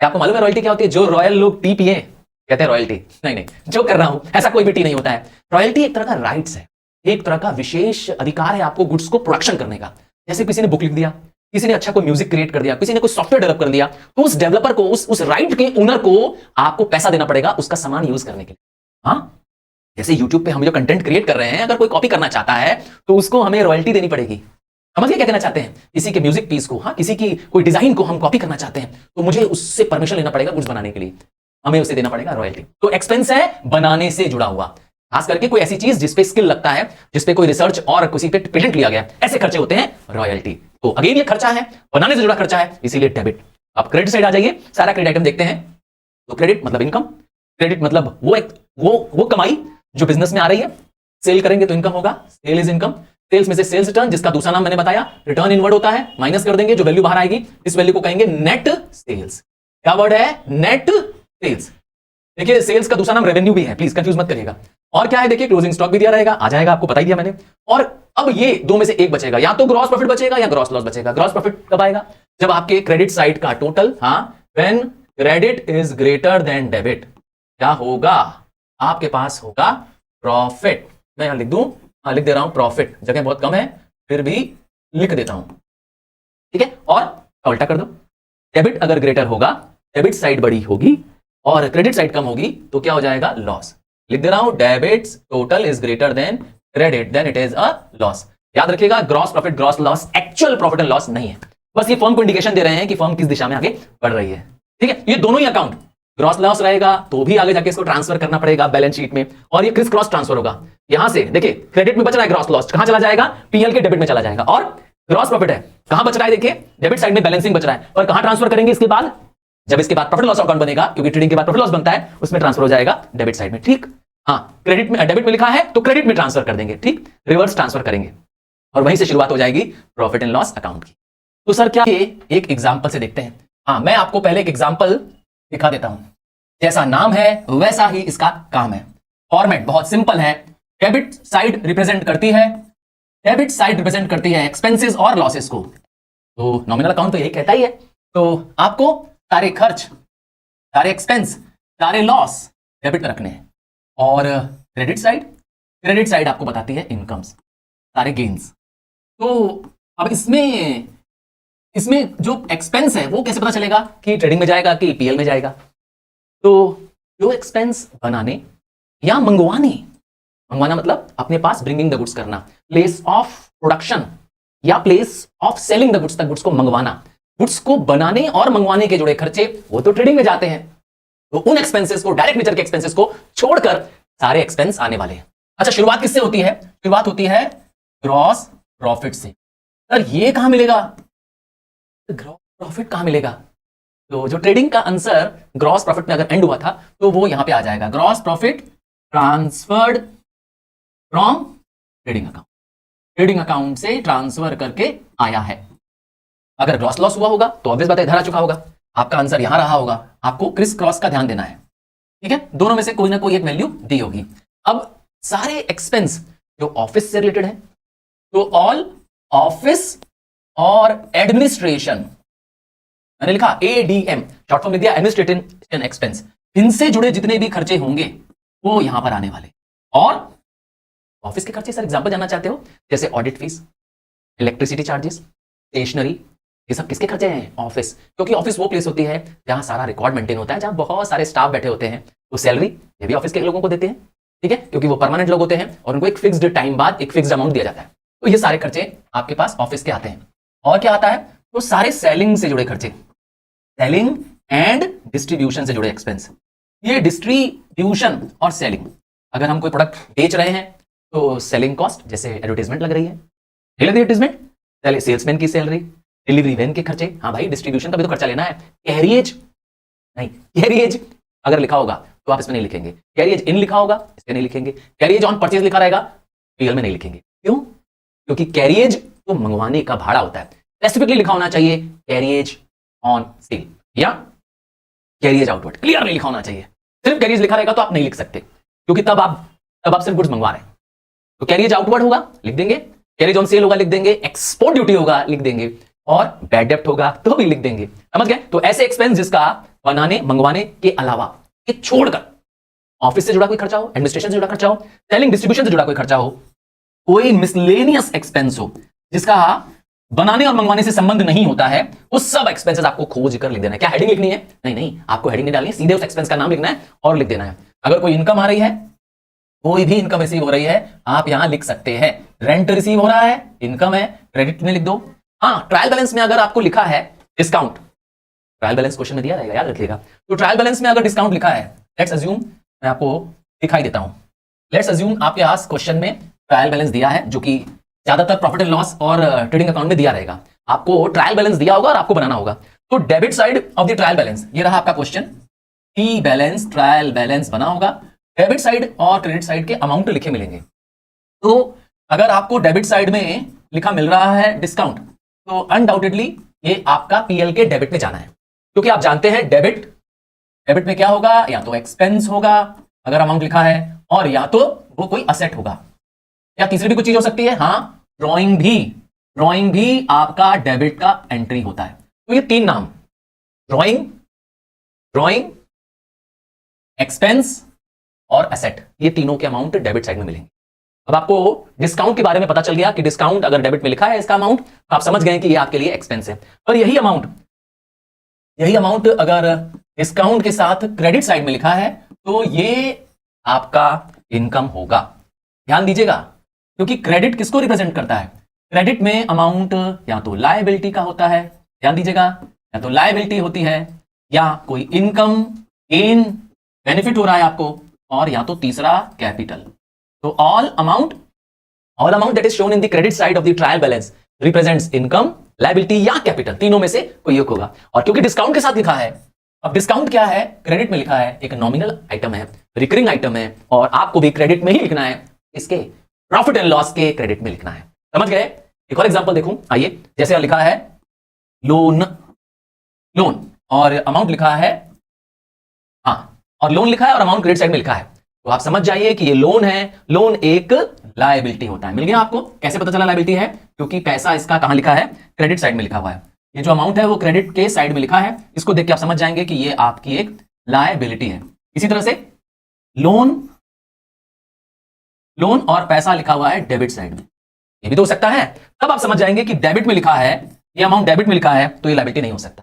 क्या आपको मालूम है रॉयल्टी क्या होती है? जो रॉयल लोग टी पिए कहते हैं रॉयल्टी। नहीं, जो कर रहा हूं, ऐसा कोई भी टी नहीं होता है। रॉयल्टी एक तरह का राइट्स है, एक तरह का विशेष अधिकार है आपको गुड्स को प्रोडक्शन करने का। जैसे किसी ने बुक लिख दिया, किसी ने अच्छा कोई म्यूजिक क्रिएट कर दिया, किसी ने कोई सॉफ्टवेयर डेवलप कर दिया, तो उस डेवलपर को, उस राइट के ओनर को आपको पैसा देना पड़ेगा उसका सामान यूज करने के लिए। हाँ, जैसे यूट्यूब पे हम जो कंटेंट क्रिएट कर रहे हैं, अगर कोई कॉपी करना चाहता है तो उसको हमें रॉयल्टी देनी पड़ेगी। समझ गए क्या कहना चाहते हैं? किसी के म्यूजिक पीस को, हाँ, किसी की कोई डिजाइन को हम कॉपी करना चाहते हैं, तो मुझे उससे परमिशन लेना पड़ेगा गुड्स बनाने के लिए, हमें उसे देना पड़ेगा रॉयल्टी। तो एक्सपेंस है बनाने से जुड़ा हुआ, खास करके कोई ऐसी चीज जिसपे स्किल लगता है, जिसपे कोई रिसर्च और किसी पे पेटेंट लिया गया, ऐसे खर्चे होते हैं रॉयल्टी। तो अगेन ये खर्चा है, बनाने से जुड़ा खर्चा है, इसीलिए डेबिट। अब क्रेडिट साइड आ जाइए, सारा क्रेडिट आइटम देखते हैं। तो क्रेडिट मतलब इनकम, क्रेडिट मतलब वो कमाई जो बिजनेस में आ रही है, सेल करेंगे तो इनकम होगा, सेल इज इनकम। सेल्स में से सेल्स रिटर्न, जिसका दूसरा नाम मैंने बताया रिटर्न इनवर्ड होता है, माइनस कर देंगे, जो वैल्यू बाहर आएगी इस वैल्यू को कहेंगे नेट सेल्स। क्या वर्ड है? Net sales. देखिए सेल्स का दूसरा नाम रेवेन्यू भी है, प्लीज कंफ्यूज मत करिएगा। और क्या है? देखिए क्लोजिंग स्टॉक भी दिया रहेगा, आ जाएगा, आपको बता ही दिया मैंने। और अब ये दो में से एक बचेगा, या तो ग्रॉस प्रॉफिट बचेगा या ग्रॉस लॉस बचेगा। ग्रॉस प्रॉफिट कब आएगा? जब आपके क्रेडिट साइड का टोटल, हाँ, when credit is greater then debit, क्या होगा? आपके पास होगा प्रॉफिट। मैं यहां लिख दूं, हाँ लिख दे रहा हूं प्रॉफिट, जगह बहुत कम है फिर भी लिख देता हूं। ठीक है, और उल्टा कर दो, डेबिट अगर ग्रेटर होगा, डेबिट साइड बड़ी होगी और क्रेडिट साइड कम होगी, तो क्या हो जाएगा? लॉस। लिख दे रहा हूं debit total is greater than credit, then it is a loss. याद रखिएगा, gross profit gross loss, actual profit and loss नहीं है, बस ये फर्म को इंडिकेशन दे रहे हैं कि फर्म किस दिशा में आगे बढ़ रही है। ठीक है, ये दोनों ही अकाउंट ग्रॉस लॉस रहेगा तो भी आगे जाके इसको ट्रांसफर करना पड़ेगा बैलेंस शीट में, और ये क्रिस क्रॉस ट्रांसफर होगा। यहां से देखिए क्रेडिट में बच रहा है, ग्रॉस लॉस कहां चला जाएगा, पीएल के डेबिट में चला जाएगा, और ग्रॉस प्रॉफिट है कहां बच रहा है, देखिए डेबिट साइड में बैलेंसिंग बच रहा है, और कहां ट्रांसफर करेंगे इसके बाद, जब इसके बाद प्रॉफिट लॉस अकाउंट बनेगा, क्योंकि ट्रेडिंग के बाद प्रॉफिट लॉस बनता है, उसमें ट्रांसफर हो जाएगा डेबिट साइड में। ठीक, हाँ क्रेडिट में डेबिट में लिखा है तो क्रेडिट में ट्रांसफर कर देंगे, ठीक रिवर्स ट्रांसफर करेंगे, और वहीं से शुरुआत हो जाएगी प्रॉफिट एंड लॉस अकाउंट की। तो सर क्या एक एग्जांपल से देखते हैं। हाँ, मैं आपको पहले एक एग्जांपल दिखा देता हूं। जैसा नाम है वैसा ही इसका काम है। फॉर्मेट बहुत सिंपल है। डेबिट साइड रिप्रेजेंट करती है एक्सपेंसेस और लॉसेस को। तो नॉमिनल अकाउंट तो यही कहता ही है। तो आपको सारे खर्च, सारे एक्सपेंस, सारे लॉस डेबिट में रखने हैं, और क्रेडिट साइड आपको बताती है इनकम्स, सारे गेन्स। तो अब इसमें जो एक्सपेंस है वो कैसे पता चलेगा कि ट्रेडिंग में जाएगा कि पीएल में जाएगा। तो जो एक्सपेंस बनाने या मंगवाना मतलब अपने पास ब्रिंगिंग द गुड्स करना, प्लेस ऑफ प्रोडक्शन या place of selling the goods तक गुड्स को मंगवाना, गुड्स को बनाने और मंगवाने के जुड़े खर्चे वो तो ट्रेडिंग में जाते हैं। तो उन एक्सपेंसेस को, डायरेक्ट नेचर के एक्सपेंसेस को छोड़कर सारे एक्सपेंस आने वाले हैं। अच्छा, शुरुआत किससे होती है? शुरुआत होती है ग्रॉस प्रॉफिट से। सर ये कहां मिलेगा, ग्रॉस प्रॉफिट कहां मिलेगा? तो जो ट्रेडिंग का आंसर ग्रॉस प्रॉफिट में अगर एंड हुआ था तो वो यहां पे आ जाएगा, gross profit transferred from trading account से ट्रांसफर करके आया है। अगर ग्रॉस लॉस हुआ होगा तो ऑब्वियस बात है, धरा चुका होगा, आपका आंसर यहां रहा होगा। आपको क्रिस क्रॉस का ध्यान देना है, ठीक है, दोनों में से कोई ना कोई एक वैल्यू दी होगी। अब सारे एक्सपेंस जो ऑफिस से रिलेटेड है, तो ऑल ऑफिस और एडमिनिस्ट्रेशन, मैंने लिखा एडीएम, शॉर्ट फॉर्म लिख दिया एडमिनिस्ट्रेटिव एक्सपेंस, इनसे जुड़े जितने भी खर्चे होंगे वो यहां पर आने वाले। और ऑफिस के खर्चे, सर एग्जांपल जानना चाहते हो, जैसे audit fees, electricity charges, stationery, ये सब किसके खर्चे हैं? ऑफिस, क्योंकि ऑफिस वो प्लेस होती है जहां सारा रिकॉर्ड मेंटेन होता है, जहां बहुत सारे स्टाफ बैठे होते हैं। तो सैलरी ये भी ऑफिस के लोगों को देते हैं, ठीक है, क्योंकि वो परमानेंट लोग होते हैं और उनको एक फिक्स्ड टाइम बाद एक फिक्स्ड अमाउंट दिया जाता है। तो ये सारे खर्चे आपके पास ऑफिस के आते हैं। और क्या आता है? तो सारे सेलिंग से जुड़े खर्चे, सेलिंग एंड डिस्ट्रीब्यूशन से जुड़े एक्सपेंस। ये डिस्ट्रीब्यूशन और सेलिंग, अगर हम कोई प्रोडक्ट बेच रहे हैं तो सेलिंग कॉस्ट, जैसे एडवर्टाइजमेंट लग रही है, एडवर्टाइजमेंट, सेल्समैन की सैलरी, डिलीवरी वैन के खर्चे, हाँ भाई डिस्ट्रीब्यूशन का भी तो खर्चा लेना है। कैरियज नहीं, कैरियज अगर लिखा होगा तो आप इसमें नहीं लिखेंगे, कैरियज इन लिखा होगा इसमें नहीं लिखेंगे, कैरियज ऑन परचेज लिखा रहेगा पीएल में नहीं लिखेंगे। क्यों? क्योंकि कैरियज तो मंगवाने का भाड़ा होता है, स्पेसिफिकली लिखा होना चाहिए कैरियज ऑन सेल या कैरियज आउटवर्ड, क्लियरली लिखा होना चाहिए। सिर्फ कैरियज लिखा रहेगा तो आप नहीं लिख सकते, क्योंकि तब आप सिर्फ गुड्स मंगवा रहे हैं। तो कैरियज आउटवर्ड होगा लिख देंगे, कैरियज ऑन सेल होगा लिख देंगे, एक्सपोर्ट ड्यूटी होगा लिख देंगे, और बैड डेप्ट होगा तो भी लिख देंगे। समझ गए? तो ऐसे एक्सपेंस जिसका बनाने मंगवाने के अलावा ये छोड़कर ऑफिस से जुड़ा कोई खर्चा हो, एडमिनिस्ट्रेशन से जुड़ा खर्चा हो, सेलिंग डिस्ट्रीब्यूशन से जुड़ा कोई खर्चा हो, कोई मिसलेनियस एक्सपेंस हो जिसका बनाने और मंगवाने से संबंध नहीं होता है, उस सब एक्सपेंसेस आपको खोज कर लिख देना है। क्या हेडिंग लिखनी है? नहीं, आपको हेडिंग नहीं डालनी है, सीधे उस एक्सपेंस का नाम लिखना है और लिख देना है। अगर कोई इनकम आ रही है, कोई भी इनकम रिसीव हो रही है, आप यहां लिख सकते हैं रेंट रिसीव हो रहा है, इनकम है, क्रेडिट में लिख दो। हाँ, ट्रायल बैलेंस में अगर आपको लिखा है डिस्काउंट, ट्रायल बैलेंस क्वेश्चन में दिया रहेगा, याद रखिएगा। तो ट्रायल बैलेंस में अगर डिस्काउंट लिखा है, लेट्स अज्यूम, मैं आपको दिखाई देता हूं, लेट्स अज्यूम आपके पास क्वेश्चन में ट्रायल बैलेंस दिया है, जो कि ज्यादातर प्रॉफिट एंड लॉस और ट्रेडिंग अकाउंट में दिया रहेगा। आपको ट्रायल बैलेंस दिया होगा और आपको बनाना होगा। तो debit side of the trial balance, ये रहा आपका question, T balance, trial balance बना होगा, डेबिट साइड और क्रेडिट साइड के अमाउंट लिखे मिलेंगे। तो अगर आपको डेबिट साइड में लिखा मिल रहा है डिस्काउंट, तो अनडाउटेडली ये आपका पीएल के डेबिट में जाना है, क्योंकि आप जानते हैं डेबिट में क्या होगा, या तो एक्सपेंस होगा अगर अमाउंट लिखा है, और या तो वो कोई असेट होगा, या तीसरी भी कुछ चीज हो सकती है। हाँ, ड्रॉइंग भी आपका डेबिट का एंट्री होता है। तो ये तीन नाम, ड्रॉइंग, एक्सपेंस और एसेट, ये तीनों के अमाउंट डेबिट साइड में मिलेंगे। अब आपको डिस्काउंट के बारे में पता चल गया कि डिस्काउंट अगर डेबिट में लिखा है इसका अमाउंट, तो आप समझ गए कि ये आपके लिए एक्सपेंस है। पर यही अमाउंट अगर डिस्काउंट के साथ क्रेडिट साइड में लिखा है तो ये आपका इनकम होगा। ध्यान दीजिएगा, क्योंकि क्रेडिट किसको रिप्रेजेंट करता है? क्रेडिट में अमाउंट या तो लायबिलिटी का होता है, ध्यान दीजिएगा, या तो लायबिलिटी होती है, या कोई इनकम गेन बेनिफिट हो रहा है आपको, और या तो तीसरा कैपिटल। तो all amount that is shown in the credit side of the trial balance represents income, liability या कैपिटल, तीनों में से कोई एक होगा। और क्योंकि डिस्काउंट के साथ लिखा है, अब डिस्काउंट क्या है, क्रेडिट में लिखा है, एक नॉमिनल आइटम है, रिकरिंग आइटम है, और आपको भी क्रेडिट में ही लिखना है, इसके प्रॉफिट एंड लॉस के क्रेडिट में लिखना है। समझ गए? एक और एग्जांपल देखूं, आइए। जैसे लिखा है लोन और अमाउंट लिखा है, हाँ, और लोन लिखा है और अमाउंट क्रेडिट साइड में लिखा है, तो आप समझ जाइए कि ये लोन है। लोन एक लायबिलिटी होता है। मिल गया आपको? कैसे पता चला लायबिलिटी है? क्योंकि पैसा इसका कहां लिखा है, क्रेडिट साइड में लिखा हुआ है। ये जो अमाउंट है वो क्रेडिट के साइड में लिखा है, इसको देख के आप समझ जाएंगे कि ये आपकी एक लायबिलिटी है। इसी तरह से लोन और पैसा लिखा हुआ है डेबिट साइड में, ये भी तो हो सकता है। तब आप समझ जाएंगे कि डेबिट में लिखा है, ये अमाउंट डेबिट में लिखा है, तो ये लायबिलिटी नहीं हो सकता,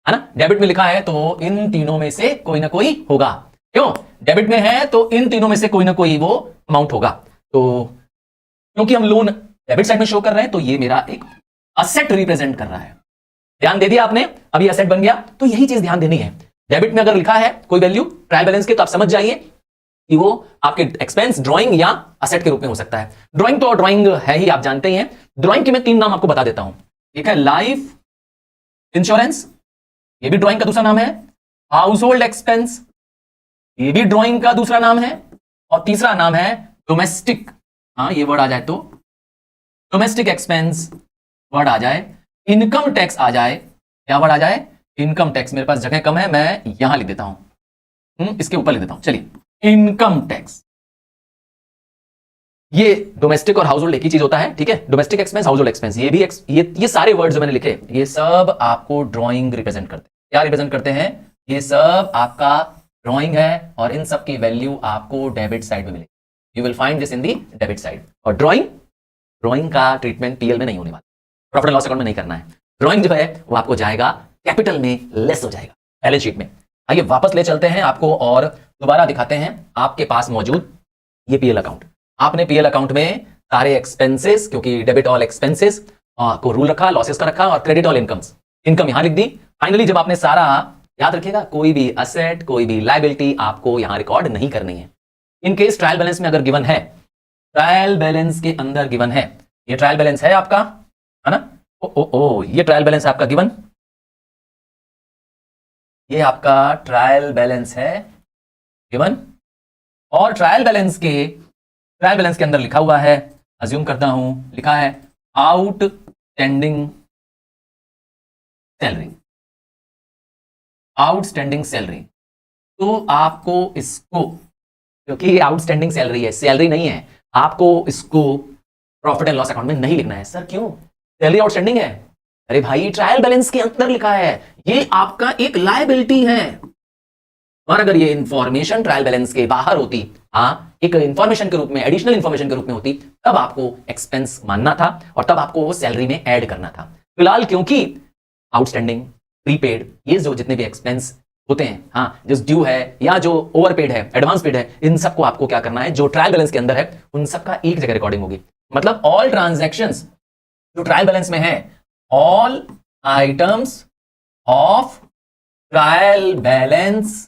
है ना। डेबिट में लिखा है तो इन तीनों में से कोई ना कोई होगा। क्यों? डेबिट में है तो इन तीनों में से कोई ना कोई वो अमाउंट होगा। तो क्योंकि हम लोन डेबिट साइड में शो कर रहे हैं, तो ये मेरा एक असेट रिप्रेजेंट कर रहा है। ध्यान दे दिया आपने? अभी असेट बन गया। तो यही चीज ध्यान देनी है। डेबिट में अगर लिखा है कोई वैल्यू ट्रायल बैलेंस के, तो आप समझ जाइए कि वो आपके एक्सपेंस, ड्राइंग या असेट के रूप में हो सकता है। ड्राइंग तो ड्राइंग है ही, आप जानते ही हैं। ड्राइंग के मैं 3 नाम आपको बता देता हूं। एक है लाइफ इंश्योरेंस, ये भी ड्राइंग का दूसरा नाम है। हाउस होल्ड एक्सपेंस, ये भी ड्राइंग का दूसरा नाम है। और तीसरा नाम है डोमेस्टिक, हाँ ये वर्ड आ जाए तो डोमेस्टिक एक्सपेंस वर्ड आ जाए, इनकम टैक्स आ जाए। क्या वर्ड आ जाए? Income tax. मेरे पास जगह कम है, मैं यहां लिख देता हूं, इसके ऊपर लिख देता हूं। चलिए, इनकम टैक्स। ये डोमेस्टिक और हाउस होल्ड एक ही चीज होता है, ठीक है। Domestic expense, house hold expense, ये भी ये सारे वर्ड्स जो मैंने लिखे, ये सब आपको ड्राइंग रिप्रेजेंट करते हैं। क्या रिप्रेजेंट करते हैं? ये सब आपका ड्राइंग है, और इन सब की वैल्यू आपको डेबिट साइड में मिलेगी। You will find this in the debit side. और ड्राइंग का ट्रीटमेंट पीएल में नहीं होने वाला, प्रॉफिट एंड लॉस अकाउंट में नहीं करना है। ड्राइंग जो है वो आपको जाएगा कैपिटल में, लेस हो जाएगा बैलेंस शीट में। आइए वापस ले चलते हैं आपको और दोबारा दिखाते हैं आपके पास मौजूद ये पीएल अकाउंट। आपने पीएल अकाउंट में सारे एक्सपेंसेस, क्योंकि डेबिट ऑल एक्सपेंसेस को रूल रखा, लॉसेस का रखा, और क्रेडिट ऑल इनकम्स, इनकम यहां लिख दी। फाइनली जब आपने सारा, याद रखिएगा, कोई भी असेट, कोई भी लायबिलिटी आपको यहां रिकॉर्ड नहीं करनी है। इन केस ट्रायल बैलेंस में अगर गिवन है, ट्रायल बैलेंस के अंदर गिवन है, ये ट्रायल बैलेंस है आपका, है ना। ये ट्रायल बैलेंस है आपका गिवन, ये आपका ट्रायल बैलेंस है गिवन, और ट्रायल बैलेंस के अंदर लिखा हुआ है, अज्यूम करता हूं लिखा है आउटस्टैंडिंग सैलरी। तो आपको इसको, क्योंकि ये आउटस्टैंडिंग सैलरी है, सैलरी नहीं है, आपको इसको प्रॉफिट एंड लॉस अकाउंट में नहीं लिखना है। सर क्यों? सैलरी आउटस्टैंडिंग है। अरे भाई, ट्रायल बैलेंस के अंदर लिखा है, ये आपका एक लायबिलिटी है। और अगर ये इंफॉर्मेशन ट्रायल बैलेंस के बाहर होती, हाँ, एक इंफॉर्मेशन के रूप में, एडिशनल इंफॉर्मेशन के रूप में होती, तब आपको एक्सपेंस मानना था और तब आपको वो सैलरी में ऐड करना था। फिलहाल क्योंकि आउटस्टैंडिंग, प्रीपेड, ये जो जितने भी एक्सपेंस होते हैं, हाँ, जो ड्यू है या जो ओवरपेड है, एडवांस पेड है, इन सबको आपको क्या करना है, जो ट्रायल बैलेंस के अंदर है उन सबका एक जगह रिकॉर्डिंग होगी। मतलब ऑल ट्रांजैक्शंस जो ट्रायल बैलेंस में है, all items of trial balance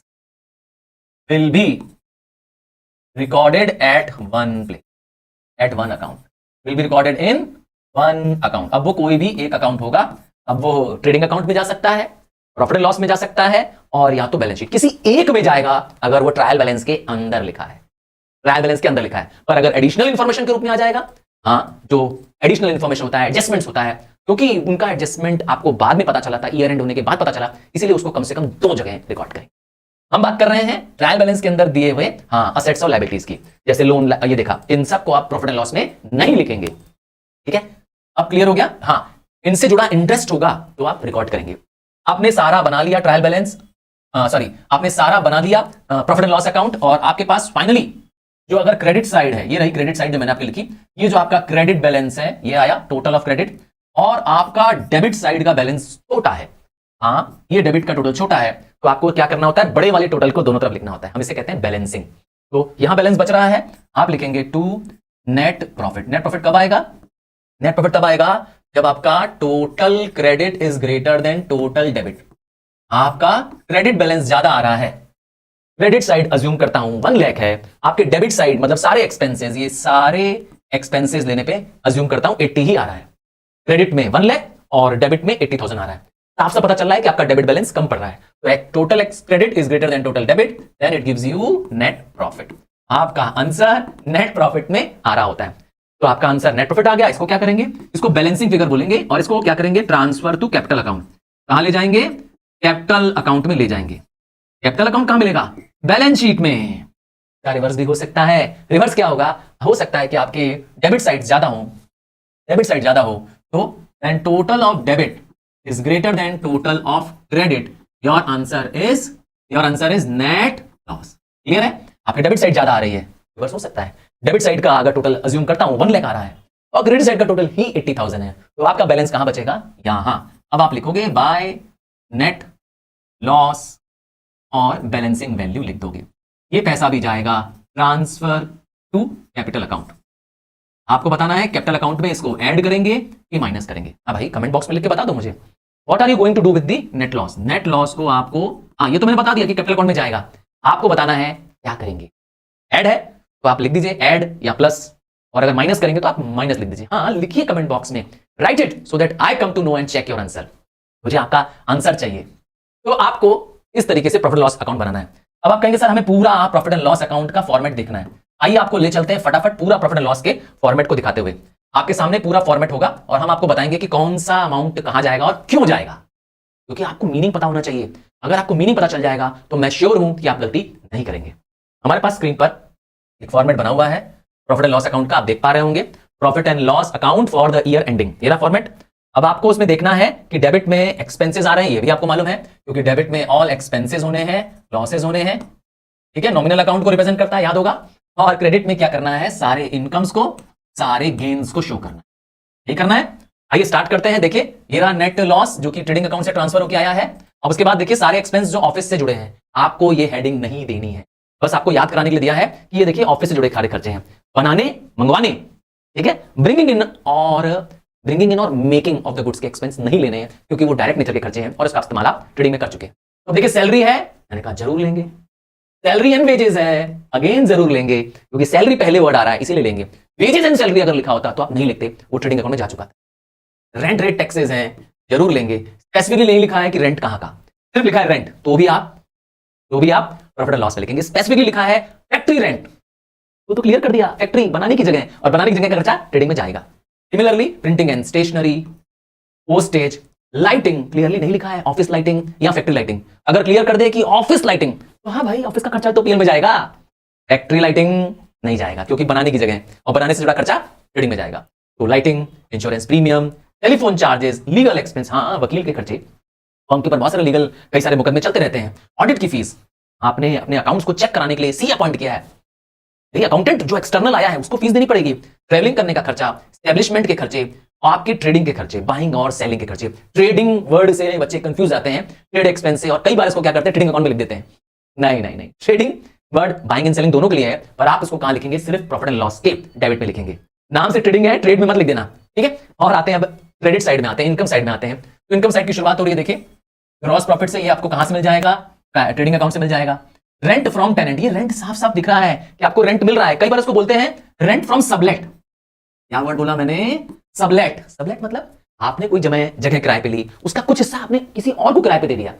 will be recorded at one place, at one account, will be recorded in one account। अब वो कोई भी एक अकाउंट होगा, अब वो ट्रेडिंग अकाउंट में जा सकता है, प्रॉफिट एंड लॉस में जा सकता है, और या तो बैलेंस शीट, किसी एक में जाएगा अगर वो ट्रायल बैलेंस के अंदर लिखा है, ट्रायल बैलेंस के अंदर लिखा है। पर अगर एडिशनल इंफॉर्मेशन के रूप में आ जाएगा, हाँ, जो एडिशनल इंफॉर्मेशन होता है, एडजस्टमेंट्स होता है, क्योंकि उनका एडजस्टमेंट आपको बाद में पता चला था, ईयर एंड होने के बाद पता चला, इसीलिए उसको कम से कम 2 जगह रिकॉर्ड करें। हम बात कर रहे हैं ट्रायल बैलेंस के अंदर दिए हुए, हाँ, असेट्स और लायबिलिटीज की। जैसे लोन, ये देखा, इन सब को आप प्रॉफिट एंड लॉस में नहीं लिखेंगे, ठीक है। अब क्लियर हो गया? हाँ, इनसे जुड़ा इंटरेस्ट होगा तो आप रिकॉर्ड करेंगे। आपने सारा बना लिया ट्रायल बैलेंस, आपने सारा बना लिया प्रॉफिट एंड लॉस अकाउंट, और आपके पास फाइनली जो अगर क्रेडिट साइड है, ये रही क्रेडिट साइड जो मैंने आपकी लिखी, ये जो आपका क्रेडिट बैलेंस है, ये आया टोटल ऑफ क्रेडिट, और आपका डेबिट साइड का बैलेंस छोटा है, हाँ, ये डेबिट का टोटल छोटा है, तो आपको क्या करना होता है, बड़े वाले टोटल को दोनों तरफ लिखना होता है। हम इसे कहते हैं बैलेंसिंग। तो यहां बैलेंस बच रहा है, आप लिखेंगे to net profit. Net profit कब आएगा? नेट प्रॉफिट तब आएगा जब आपका total credit is greater than total debit. आपका क्रेडिट बैलेंस ज्यादा आ रहा है, क्रेडिट साइड अज्यूम करता हूं 1 लाख है, आपके डेबिट साइड मतलब सारे एक्सपेंसेस, ये सारे एक्सपेंसेस लेने पे अज्यूम करता हूं 80 ही आ रहा है। क्रेडिट में 1 लाख और डेबिट में 80,000 आ रहा है। साफ सा पता चल रहा है कि आपका डेबिट बैलेंस कम पड़ रहा है। तो total credit is greater than total debit, then it gives you net profit. आपका आंसर नेट प्रॉफिट में आ रहा होता है। तो आपका आंसर नेट प्रॉफिट आ गया। इसको क्या करेंगे, इसको बैलेंसिंग फिगर बोलेंगे और इसको क्या करेंगे, ट्रांसफर टू कैपिटल अकाउंट। कहां ले जाएंगे, कैपिटल अकाउंट में ले जाएंगे। कैपिटल अकाउंट कहां मिलेगा, बैलेंस शीट में। क्या रिवर्स भी हो सकता है, रिवर्स क्या होगा, हो सकता है कि आपके डेबिट साइड ज्यादा हो, डेबिट साइड ज्यादा हो तो then total of debit is greater than total of credit, your answer is net loss। Clear है, आपके डेबिट साइड ज्यादा आ रही है, रिवर्स हो सकता है। डेबिट साइड का अगर टोटल अज्यूम करता हूं 1 लाख आ रहा है और क्रेडिट साइड का टोटल ही 80,000 है, तो आपका बैलेंस कहां बचेगा, यहां। अब आप लिखोगे बाय नेट लॉस और बैलेंसिंग वैल्यू लिख दोगे। ये पैसा भी जाएगा ट्रांसफर टू कैपिटल अकाउंट। आपको बताना है कैपिटल अकाउंट में इसको ऐड करेंगे कि माइनस करेंगे। हाँ भाई, कमेंट बॉक्स में लिख के बता दो मुझे, what are you going to do with the net loss. Net loss को आपको, ये तो मैंने बता दिया कि कैपिटल अकाउंट में जाएगा, आपको बताना है क्या करेंगे। ऐड है तो आप लिख दीजिए ऐड या प्लस, और अगर माइनस करेंगे तो आप माइनस लिख दीजिए। हाँ, लिखिए कमेंट बॉक्स में, write it so that I come to know and check your answer. मुझे आपका आंसर चाहिए। तो आपको इस तरीके से प्रॉफिट लॉस अकाउंट बनाना है। अब आप कहेंगे सर हमें पूरा प्रॉफिट एंड लॉस अकाउंट का फॉर्मेट देखना है। आइए आपको ले चलते हैं फटाफट पूरा प्रॉफिट एंड लॉस के फॉर्मेट को दिखाते हुए। आपके सामने पूरा फॉर्मेट होगा और हम आपको बताएंगे कि कौन सा अमाउंट कहां जाएगा और क्यों जाएगा, क्योंकि आपको मीनिंग पता होना चाहिए। अगर आपको मीनिंग पता चल जाएगा तो मैं श्योर हूं कि आप गलती नहीं करेंगे। हमारे पास स्क्रीन पर एक फॉर्मेट बना हुआ है प्रॉफिट एंड लॉस अकाउंट का, आप देख पा रहे होंगे, profit and loss account for the year ending, ये रहा फॉर्मेट। अब आपको उसमें देखना है कि डेबिट में एक्सपेंसेस आ रहे हैं, ये भी आपको मालूम है, क्योंकि डेबिट में ऑल एक्सपेंसेस होने हैं, लॉसेस होने हैं, ठीक है, नॉमिनल अकाउंट को रिप्रेजेंट करता है, याद होगा। और क्रेडिट में क्या करना है, सारे इनकम्स को, सारे गेन्स को शो करना है, ये करना है। आइए स्टार्ट करते हैं। देखिए ये रहा नेट लॉस जो कि ट्रेडिंग अकाउंट से ट्रांसफर होकर आया है। अब उसके बाद देखिए सारे एक्सपेंस जो ऑफिस से जुड़े हैं, आपको ये हेडिंग नहीं देनी है, बस आपको याद कराने के लिए दिया है कि ये देखिए ऑफिस से जुड़े सारे खर्चे हैं, बनाने मंगवाने, ठीक है, ब्रिंगिंग इन और मेकिंग ऑफ द गुड्स के एक्सपेंस नहीं लेने हैं, क्योंकि वो डायरेक्ट नेचर के खर्चे हैं और इसका इस्तेमाल आप ट्रेडिंग में कर चुके हैं। तो देखिए सैलरी है, मैंने कहा जरूर लेंगे, सैलरी एंड वेजेस है, अगेन जरूर लेंगे, क्योंकि सैलरी पहले वर्ड आ रहा है इसीलिए लेंगे। वेजेस एंड सैलरी अगर लिखा होता तो आप नहीं लिखते, वो ट्रेडिंग अकाउंट में जा चुका था। रेंट रेट टैक्सेस हैं, जरूर लेंगे, स्पेसिफिकली नहीं लिखा है कि रेंट कहां का, सिर्फ लिखा है रेंट, तो भी आप प्रॉफिट एंड लॉस में लिखेंगे। स्पेसिफिकली लिखा है फैक्ट्री रेंट, तो क्लियर कर दिया, फैक्ट्री बनाने की जगह, और बनाने की जगह का खर्चा ट्रेडिंग में जाएगा। Similarly printing and stationery, postage, lighting clearly नहीं लिखा है, ऑफिस लाइटिंग या फैक्ट्री लाइटिंग। अगर क्लियर कर दे कि ऑफिस लाइटिंग, तो हाँ भाई ऑफिस का खर्चा तो पीएल में जाएगा, फैक्ट्री लाइटिंग नहीं जाएगा क्योंकि बनाने की जगह और बनाने से जुड़ा खर्चा ट्रेडिंग में जाएगा। तो lighting, insurance premium, telephone charges, legal expense, हाँ वकील के खर्चे, फर्म के ऊपर बहुत सारे लीगल कई सारे मुकदमे चलते रहते हैं, ऑडिट की फीस, आपने अपने अकाउंट्स को चेक कराने के लिए सी अपॉइंट किया है, अकाउंटेंट जो एक्सटर्नल आया है उसको फीस देनी पड़ेगी, ट्रेवलिंग करने का खर्चा, एस्टेब्लिशमेंट के खर्चे, आपके ट्रेडिंग के खर्चे, बाइंग और सेलिंग के खर्चे। ट्रेडिंग वर्ड से बच्चे कंफ्यूज जाते हैं ट्रेड एक्सपेंस से, और कई बार इसको क्या करते हैं ट्रेडिंग अकाउंट में लिख देते हैं। नहीं, trading word buying and selling दोनों के लिए है, पर आप इसको कहां लिखेंगे, सिर्फ प्रॉफिट एंड लॉस के डेबिट में लिखेंगे। नाम से ट्रेडिंग है, ट्रेड में मत लिख देना, ठीक है। और आते हैं अब क्रेडिट साइड में, आते हैं इनकम साइड में आते हैं। तो इनकम साइड की शुरुआत हो रही है, देखिए ग्रॉस प्रॉफिट से, ये आपको कहां से मिल जाएगा, ट्रेडिंग अकाउंट से मिल जाएगा। रेंट फ्रॉम टेनेंट, ये रेंट साफ साफ दिख रहा है कि आपको रेंट मिल रहा है, कई बार इसको बोलते हैं रेंट फ्रॉम सबलेट। क्या वर्ड बोला मैंने, सबलेट। सबलेट मतलब आपने कोई जगह किराए पे ली, उसका कुछ हिस्सा आपने किसी और को किराए पे दे दिया,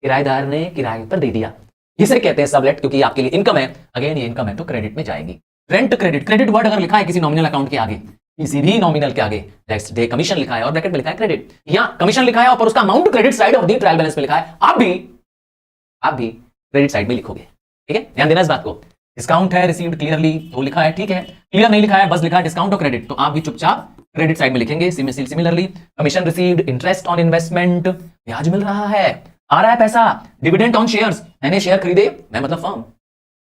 किराएदार ने किराए पर दे दिया, इसे कहते हैं सबलेट, क्योंकि आपके लिए इनकम है। अगेन ये इनकम है तो क्रेडिट में जाएगी। रेंट क्रेडिट, क्रेडिट वर्ड अगर लिखा है किसी नॉमिनल अकाउंट के आगे, किसी भी नॉमिनल के आगे, नेक्स्ट डे कमीशन लिखा है और ब्रैकेट में लिखा है क्रेडिट, या कमीशन लिखा है और उसका amount credit side of the trial balance में लिखा है, आप भी क्रेडिट साइड में लिखोगे, ठीक है, ध्यान देना इस बात को। डिस्काउंट है रिसीव्ड क्लियरली तो लिखा है, ठीक है, क्लियर नहीं लिखा है, बस लिखा है डिस्काउंट और क्रेडिट, तो आप भी चुपचाप क्रेडिट साइड में लिखेंगे। Similarly commission received, interest on investment, ब्याज मिल रहा है, आ रहा है पैसा, डिविडेंड ऑन शेयर्स, मैंने शेयर खरीदे, मैं मतलब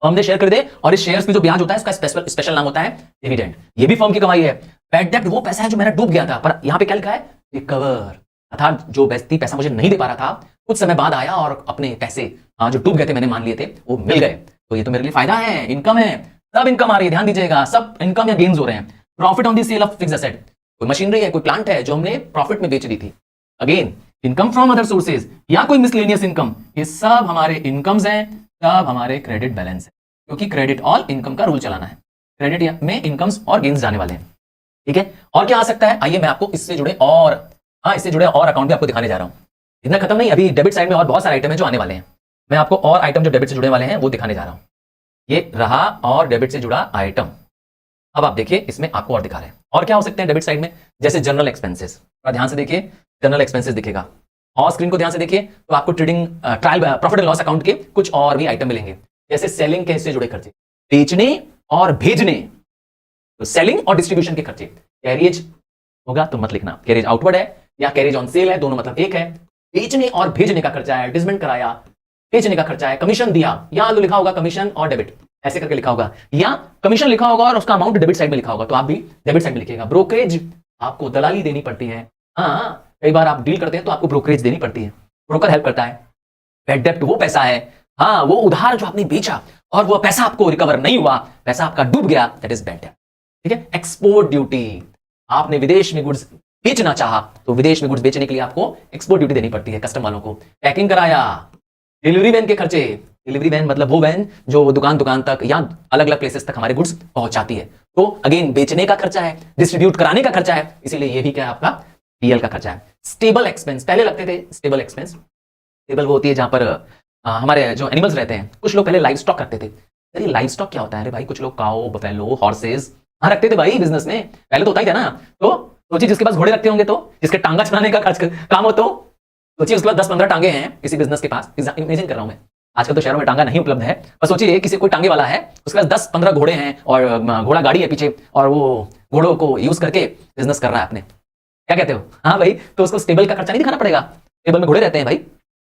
फर्म ने शेयर खरीदे और इस शेयर्स पे जो ब्याज होता है उसका स्पेशल नाम होता है डिविडेंड, ये भी फर्म की कमाई है। बैड डेब्ट वो पैसा है जो मेरा डूब गया था, पर यहां पे क्या लिखा है, रिकवर, अर्थात जो व्यक्ति पैसा मुझे नहीं दे पा रहा था कुछ समय बाद आया और अपने पैसे जो डूब गए थे मैंने मान लिए थे वो मिल गए, तो ये तो मेरे लिए फायदा है, इनकम है, सब इनकम आ रही है, ध्यान दीजिएगा, सब इनकम या गेन्स हो रहे हैं। Profit on the sale of fixed asset, कोई मशीनरी है, कोई प्लांट है जो हमने प्रॉफिट में बेच दी थी, again income from other sources या कोई मिसलेनियस इनकम, ये सब हमारे इनकम्स हैं, तब हमारे क्रेडिट बैलेंस है, क्योंकि क्रेडिट ऑल इनकम का रूल चलाना है। क्रेडिट में इनकम्स और गेन्स जाने वाले हैं, ठीक है। और क्या आ सकता है, आइए मैं आपको इससे जुड़े और अकाउंट भी आपको दिखाने जा रहा हूं। इतना खत्म नहीं, अभी डेबिट साइड में और बहुत सारे आइटम है जो आने वाले हैं। मैं आपको और आइटम जो डेबिट से जुड़े वाले हैं वो दिखाने जा रहा हूं। ये रहा और डेबिट से जुड़ा आइटम। अब आप देखिए, इसमें आपको और दिखा रहे हैं और क्या हो सकते हैं डेबिट साइड में, जैसे जनरल एक्सपेंसेस। ध्यान से देखिए, जनरल एक्सपेंसेस दिखेगा और स्क्रीन को ध्यान से देखिए तो आपको trading trial profit and loss account के कुछ और भी आइटम मिलेंगे, जैसे सेलिंग के से जुड़े खर्चे, बेचने और भेजने, तो सेलिंग और डिस्ट्रीब्यूशन के खर्चे। कैरियज होगा तो मत लिखना, कैरियज आउटवर्ड है या कैरियज ऑन सेल है, दोनों मतलब एक है। बेचने और भेजने का खर्चा है, एडवर्टाइजमेंट कराया, बेचने का खर्चा है, कमीशन दिया, या तो लिखा होगा कमीशन और डेबिट, ऐसे करके लिखा होगा, या कमीशन लिखा होगा और उसका अमाउंट डेबिट साइड में लिखा होगा, तो आप भी डेबिट साइड में लिखिएगा। ब्रोकरेज, आपको दलाली देनी पड़ती है। हाँ, कई बार आप डील करते हैं तो आपको ब्रोकरेज देनी पड़ती है, ब्रोकर हेल्प करता है। बैड डेब्ट वो पैसा है, हाँ, वो उधार जो आपने बेचा और वो पैसा आपको रिकवर नहीं हुआ, पैसा आपका डूब गया, दैट इज बैड डेब्ट, ठीक है। एक्सपोर्ट ड्यूटी, आपने विदेश में गुड्स बेचना चाहा तो विदेश में गुड्स बेचने के लिए आपको एक्सपोर्ट ड्यूटी देनी पड़ती है कस्टम वालों को। पैकिंग कराया, डिलीवरी वैन के खर्चे, डिलीवरी वैन मतलब वो वैन जो दुकान दुकान तक या अलग अलग प्लेसेस तक हमारे गुड्स पहुंचाती है, तो अगेन बेचने का खर्चा है, डिस्ट्रीब्यूट कराने का खर्चा है, इसीलिए ये भी क्या है आपका पीएल का खर्चा है। स्टेबल एक्सपेंस, पहले लगते थे स्टेबल एक्सपेंस, स्टेबल वो होती है जहां पर हमारे जो एनिमल्स रहते हैं, कुछ लोग पहले लाइव स्टॉक रखते थे। अरे लाइव स्टॉक क्या होता है, अरे भाई कुछ लोग काओ, बफेलो, हॉर्सेस रखते थे भाई बिजनेस में, पहले तो होता ही था ना। तो सोचिए जिसके पास घोड़े रखते होंगे, तो जिसके टांगा चलाने का खर्च काम हो, तो सोचिए उसके पास 10-15 टांगे हैं किसी बिजनेस के पास, इमेजिन कर रहा हूं मैं, आजकल तो शहरों में टांगा नहीं उपलब्ध है, पर सोचिए किसी कोई टांगे वाला है, उसके पास 10-15 घोड़े हैं और घोड़ा गाड़ी है पीछे, और वो घोड़ों को यूज करके बिजनेस कर रहा है अपने, क्या कहते हो? हाँ भाई, तो उसको स्टेबल का खर्चा नहीं दिखाना पड़ेगा, स्टेबल में घोड़े रहते हैं भाई,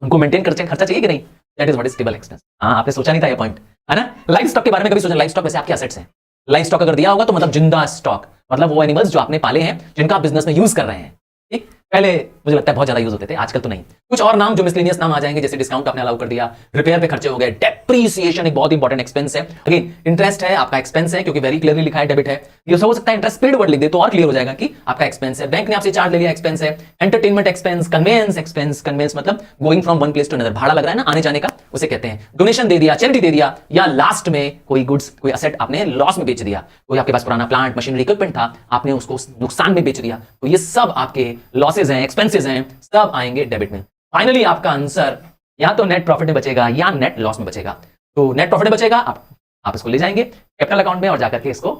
उनको मेंटेन खर्चा चाहिए कि नहीं, that is what is stable expense. हाँ, आपने सोचा नहीं था ये पॉइंट, है ना। लाइव स्टॉक के बारे में कभी सोचा? लाइव स्टॉक वैसे आपके एसेट्स हैं, लाइव स्टॉक अगर दिया होगा तो मतलब जिंदा स्टॉक, मतलब वो एनिमल्स जो आपने पाले हैं जिनका आप बिजनेस में यूज कर रहे हैं, ठीक। पहले मुझे लगता है बहुत ज्यादा यूज होते थे, आजकल तो नहीं। कुछ और नाम जो मिसलेनियस नाम आ जाएंगे, जैसे डिस्काउंट आपने अलाउ कर दिया, रिपेयर पे खर्चे हो गए, डेप्रिसिएशन एक बहुत इंपॉर्टेंट एक्सपेंस है, अगेन इंटरेस्ट है आपका एक्सपेंस है, क्योंकि वेरी क्लियरली लिखा है डेबिट है, ये हो सकता है इंटरेस्ट पेड वर्ड लिख दे तो और क्लियर हो जाएगा कि आपका एक्सपेंस है, बैंक ने आपसे चार्ज ले लिया, एक्सपेंस है। Entertainment expense, conveyance expense, conveyance मतलब going from one place to another, भाड़ा लग रहा है ना आने जाने का, उसे कहते हैं। डोनेशन दे दिया, चैरिटी दे दिया, या लास्ट में कोई गुड्स, कोई असेट आपने लॉस में बेच दिया, कोई आपके पास पुराना प्लांट मशीनरी इक्विपमेंट था, आपने उसको नुकसान में बेच दिया, तो ये सब आपके लॉसेज हैं, एक्सपेंसेस हैं, सब आएंगे डेबिट में। फाइनली आपका आंसर या तो नेट प्रॉफिट में बचेगा या नेट लॉस में बचेगा। तो नेट प्रॉफिट में बचेगा, आप इसको ले जाएंगे कैपिटल अकाउंट में और जाकर के इसको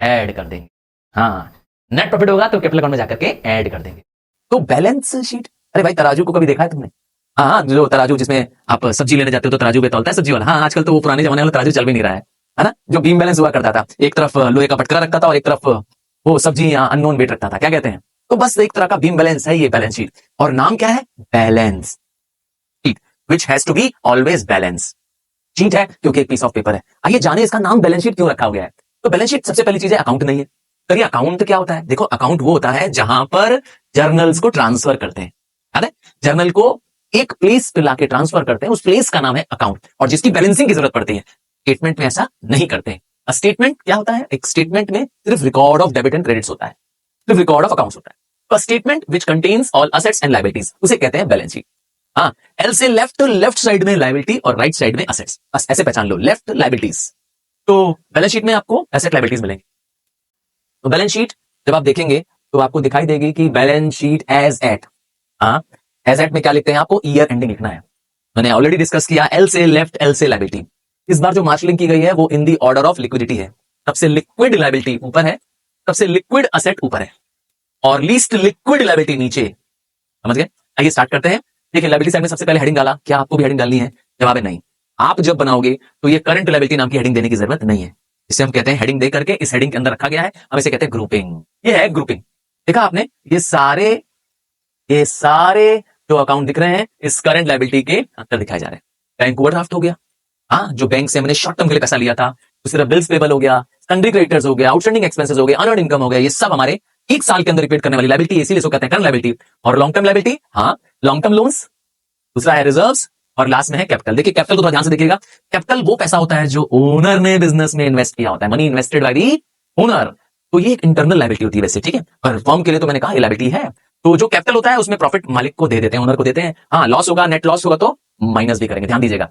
ऐड कर देंगे। हाँ, नेट प्रॉफिट होगा तो कैपिटल अकाउंट में जाकर के ऐड कर देंगे। तो बैलेंस शीट, अरे भाई तराजू को कभी देखा है तुमने? हाँ, जो तराजू जिसमें आप सब्जी लेने जाते हो तो तराजू पे तौलता है सब्जी वाला। हाँ, आजकल तो वो पुराने जमाने वाला तराजू चल भी नहीं रहा है ना। जो बीम बैलेंस हुआ करता था, एक तरफ लोहे का पटकरा रखता था और एक तरफ वो सब्जी या अननोन वेट रखता था, क्या कहते हैं? तो बस एक तरह का बीम बैलेंस है ये बैलेंस शीट, और नाम क्या है? Balance sheet, which has to be always balance sheet है, क्योंकि एक पीस ऑफ पेपर है। आइए जाने इसका नाम बैलेंस शीट क्यों रखा गया है। तो बैलेंस शीट सबसे पहली चीज है अकाउंट नहीं है। करिए अकाउंट क्या होता है? देखो, अकाउंट वो होता है जहां पर जर्नल्स को ट्रांसफर करते हैं, है ना? जर्नल को एक प्लेस पे लाके ट्रांसफर करते हैं, उस प्लेस का नाम है अकाउंट, और जिसकी बैलेंसिंग की जरूरत पड़ती है। स्टेटमेंट में ऐसा नहीं करते। स्टेटमेंट क्या होता है? एक स्टेटमेंट में सिर्फ record of debit and credits होता है, सिर्फ रिकॉर्ड ऑफ अकाउंट्स होता है। तो statement which contains all assets and liabilities, उसे कहते हैं बैलेंस शीट। हाँ, एल से लेफ्ट साइड में लायबिलिटी और राइट साइड में असेट्स, बस ऐसे पहचान लो, लेफ्ट लायबिलिटीज। तो बैलेंस शीट में आपको एसेट लायबिलिटीज मिलेंगे। तो बैलेंस शीट जब आप देखेंगे तो आपको दिखाई देगी कि बैलेंस शीट एज एट। हाँ, एज एट में क्या लिखते हैं? आपको ईयर एंडिंग लिखना है। मैंने ऑलरेडी डिस्कस किया, एल से लेफ्ट, एल से लायबिलिटी। इस बार जो मार्शलिंग की गई है वो इन दी ऑर्डर ऑफ लिक्विडिटी है। सबसे लिक्विड लायबिलिटी ऊपर है, सबसे लिक्विड असेट ऊपर है, और लीस्ट लिक्विड लायबिलिटी नीचे। समझ गए? आइए स्टार्ट करते हैं। देखिए, लायबिलिटी साइड में सबसे पहले हेडिंग डाला। क्या आपको भी हेडिंग डालनी है? जवाब है नहीं। आप जब बनाओगे तो ये करंट लायबिलिटी नाम की हेडिंग देने की जरूरत नहीं है। इसे हम कहते हैं हेडिंग दे करके इस हेडिंग के अंदर रखा गया है, हम इसे कहते हैं ग्रुपिंग। ये है ग्रुपिंग। देखा आपने? ये सारे जो अकाउंट दिख रहे हैं इस करंट लायबिलिटी के अंदर दिखाए जा रहे हैं। बैंक ओवरड्राफ्ट हो गया, हाँ, जो बैंक से हमने शॉर्ट टर्म के लिए पैसा लिया था, उसी तरह बिल्स पेबल हो गया, सन्ड्री क्रेडिटर्स हो गया, आउटस्टैंडिंग एक्सपेंसेस हो गए, अनअर्न्ड इनकम हो गया, ये सब हमारे एक साल के अंदर रिपीट करने वाली लायबिलिटी, इसीलिए इसको कहते हैं करंट लायबिलिटी। और लॉन्ग टर्म लायबिलिटी, हाँ, लॉन्ग टर्म लोन्स, दूसरा है रिजर्व्स, और लास्ट में है कैपिटल। देखिए, कैपिटल को थोड़ा ध्यान से देखिएगा। कैपिटल वो पैसा होता है जो ओनर ने बिजनेस में इन्वेस्ट किया होता है, money invested by the owner. तो ये एक इंटरनल लायबिलिटी होती है वैसे, ठीक है, पर फर्म के लिए तो मैंने कहा ये लायबिलिटी है। तो जो कैपिटल होता है उसमें प्रॉफिट मालिक को दे देते हैं, ओनर को देते हैं। हाँ, लॉस होगा, नेट लॉस होगा तो माइनस भी करेंगे, ध्यान दीजिएगा।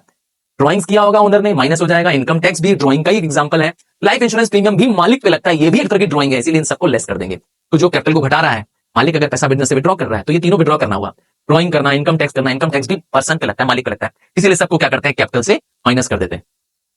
ड्रॉइंग्स किया होगा ओनर ने, माइनस हो जाएगा। इनकम टैक्स भी ड्रॉइंग का ही एग्जांपल है। लाइफ इंश्योरेंस प्रीमियम भी मालिक पे लगता है, ये भी एक तरह की ड्रॉइंग है, इसीलिए इन सबको लेस कर देंगे। तो जो कैपिटल को घटा रहा है, मालिक अगर पैसा बिजनेस से विड्रॉ कर रहा है तो ये तीनों विड्रॉ करना हुआ, ड्रॉइंग करना, इनकम टैक्स करना, इनकम टैक्स भी पर्सन पे लगता है, मालिक पे लगता है, इसीलिए सबको क्या करते हैं, कैपिटल से माइनस कर देते हैं।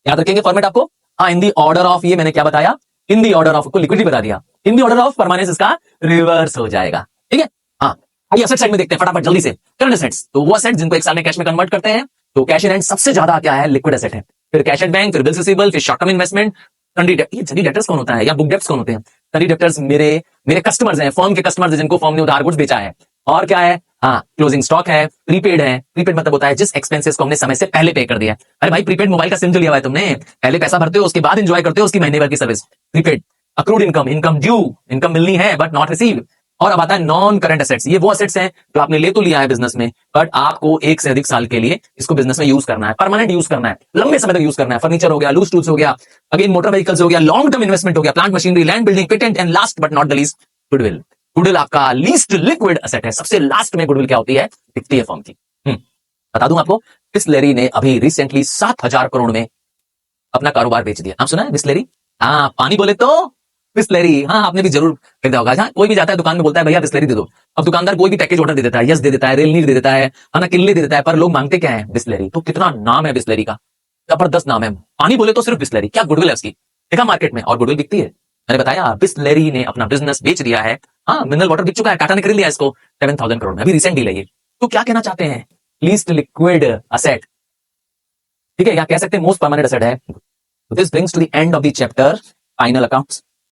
याद रखेंगे फॉर्मेट आपको। हाँ, इन दी ऑर्डर ऑफ, ये मैंने क्या बताया, इन दी ऑर्डर ऑफ को लिक्विडिटी बता दिया, इन दी ऑर्डर ऑफ परमानेंस इसका रिवर्स हो जाएगा। ठीक है। हाँ, आइए एसेट साइड में देखते हैं फटाफट जल्दी से। करंट एसेट्स, तो वो एसेट्स जिनको एक साल में कैश में कन्वर्ट करते हैं, तो कैश इन हैंड सबसे ज्यादा क्या है, लिक्विड एसेट है। फिर कैश एट बैंक, फिर बिल्स रिसीवेबल, फिर short term investment, sundry debt. ये सन्डी डेटर्स कौन होता है या बुक डेट्स कौन होते हैं? सन्डी डेटर्स मेरे कस्टमर्स हैं, फर्म के कस्टमर्स हैं जिनको फर्म ने उधार गुड्स बेचा है। और क्या है, हाँ, क्लोजिंग स्टॉक है, प्रीपेड है। प्रीपेड मतलब होता है जिस एक्सपेंसेस को हमने समय से पहले पे कर दिया है। अरे भाई, प्रीपेड मोबाइल का सिम जो लिया हुआ है तुमने, पहले पैसा भरते हो, उसके बाद एंजॉय करते हो उसकी महीने भर की service, prepaid. Accrued income, income due, income मिलनी है बट नॉट रिसीव। और अब आता है नॉन करंट एसेट्स। ये वो एसेट्स हैं जो आपने ले तो लिया है बिजनेस में, बट आपको एक से अधिक साल के लिए इसको बिजनेस में यूज करना है, परमानेंट यूज करना है, लंबे समय तक यूज करना है। फर्नीचर हो गया, लूज टूल्स हो गया, अगेन मोटर व्हीकल्स हो गया, लॉन्ग टर्म इन्वेस्टमेंट हो गया, plant machinery, land building, patent, and last but not the least goodwill. Goodwill आपका लीस्ट लिक्विड एसेट है। सबसे लास्ट में गुडविल क्या होती है, दिखती है फर्म की। बता दूं आपको, बिस्लेरी ने अभी रिसेंटली 7,000 करोड़ में अपना कारोबार बेच दिया। आप सुना है बिस्लेरी? हाँ, पानी बोले तो बिस्लेरी। हाँ, आपने भी जरूर खरीदा होगा। हाँ, कोई भी जाता है दुकान में, बोलता है भैया बिस्लेरी दे दो। अब दुकानदार कोई भी पैकेज ऑर्डर दे देता है, यस दे देता है, रेल नीर दे देता है ना, किल्ले दे देता है, पर लोग मांगते क्या है, बिस्लेरी। तो कितना नाम है बिस्लेरी का, जबरदस्त नाम है। पानी बोले तो सिर्फ बिस्लेरी, क्या गुडविल है उसकी, देखा मार्केट में, और गुडविल बिकती है। मैंने बताया बिस्लेरी ने अपना बिजनेस बेच दिया है। हाँ, मिनरल वाटर बिक चुका है, टाटा ने खरीद लिया इसको 7,000 करोड़ में, अभी रिसेंट डील है ये। तो क्या कहना चाहते हैं, लीस्ट लिक्विड एसेट, ठीक है, या कह सकते हैं मोस्ट परमानेंट एसेट है। This brings to the end of the chapter final accounts.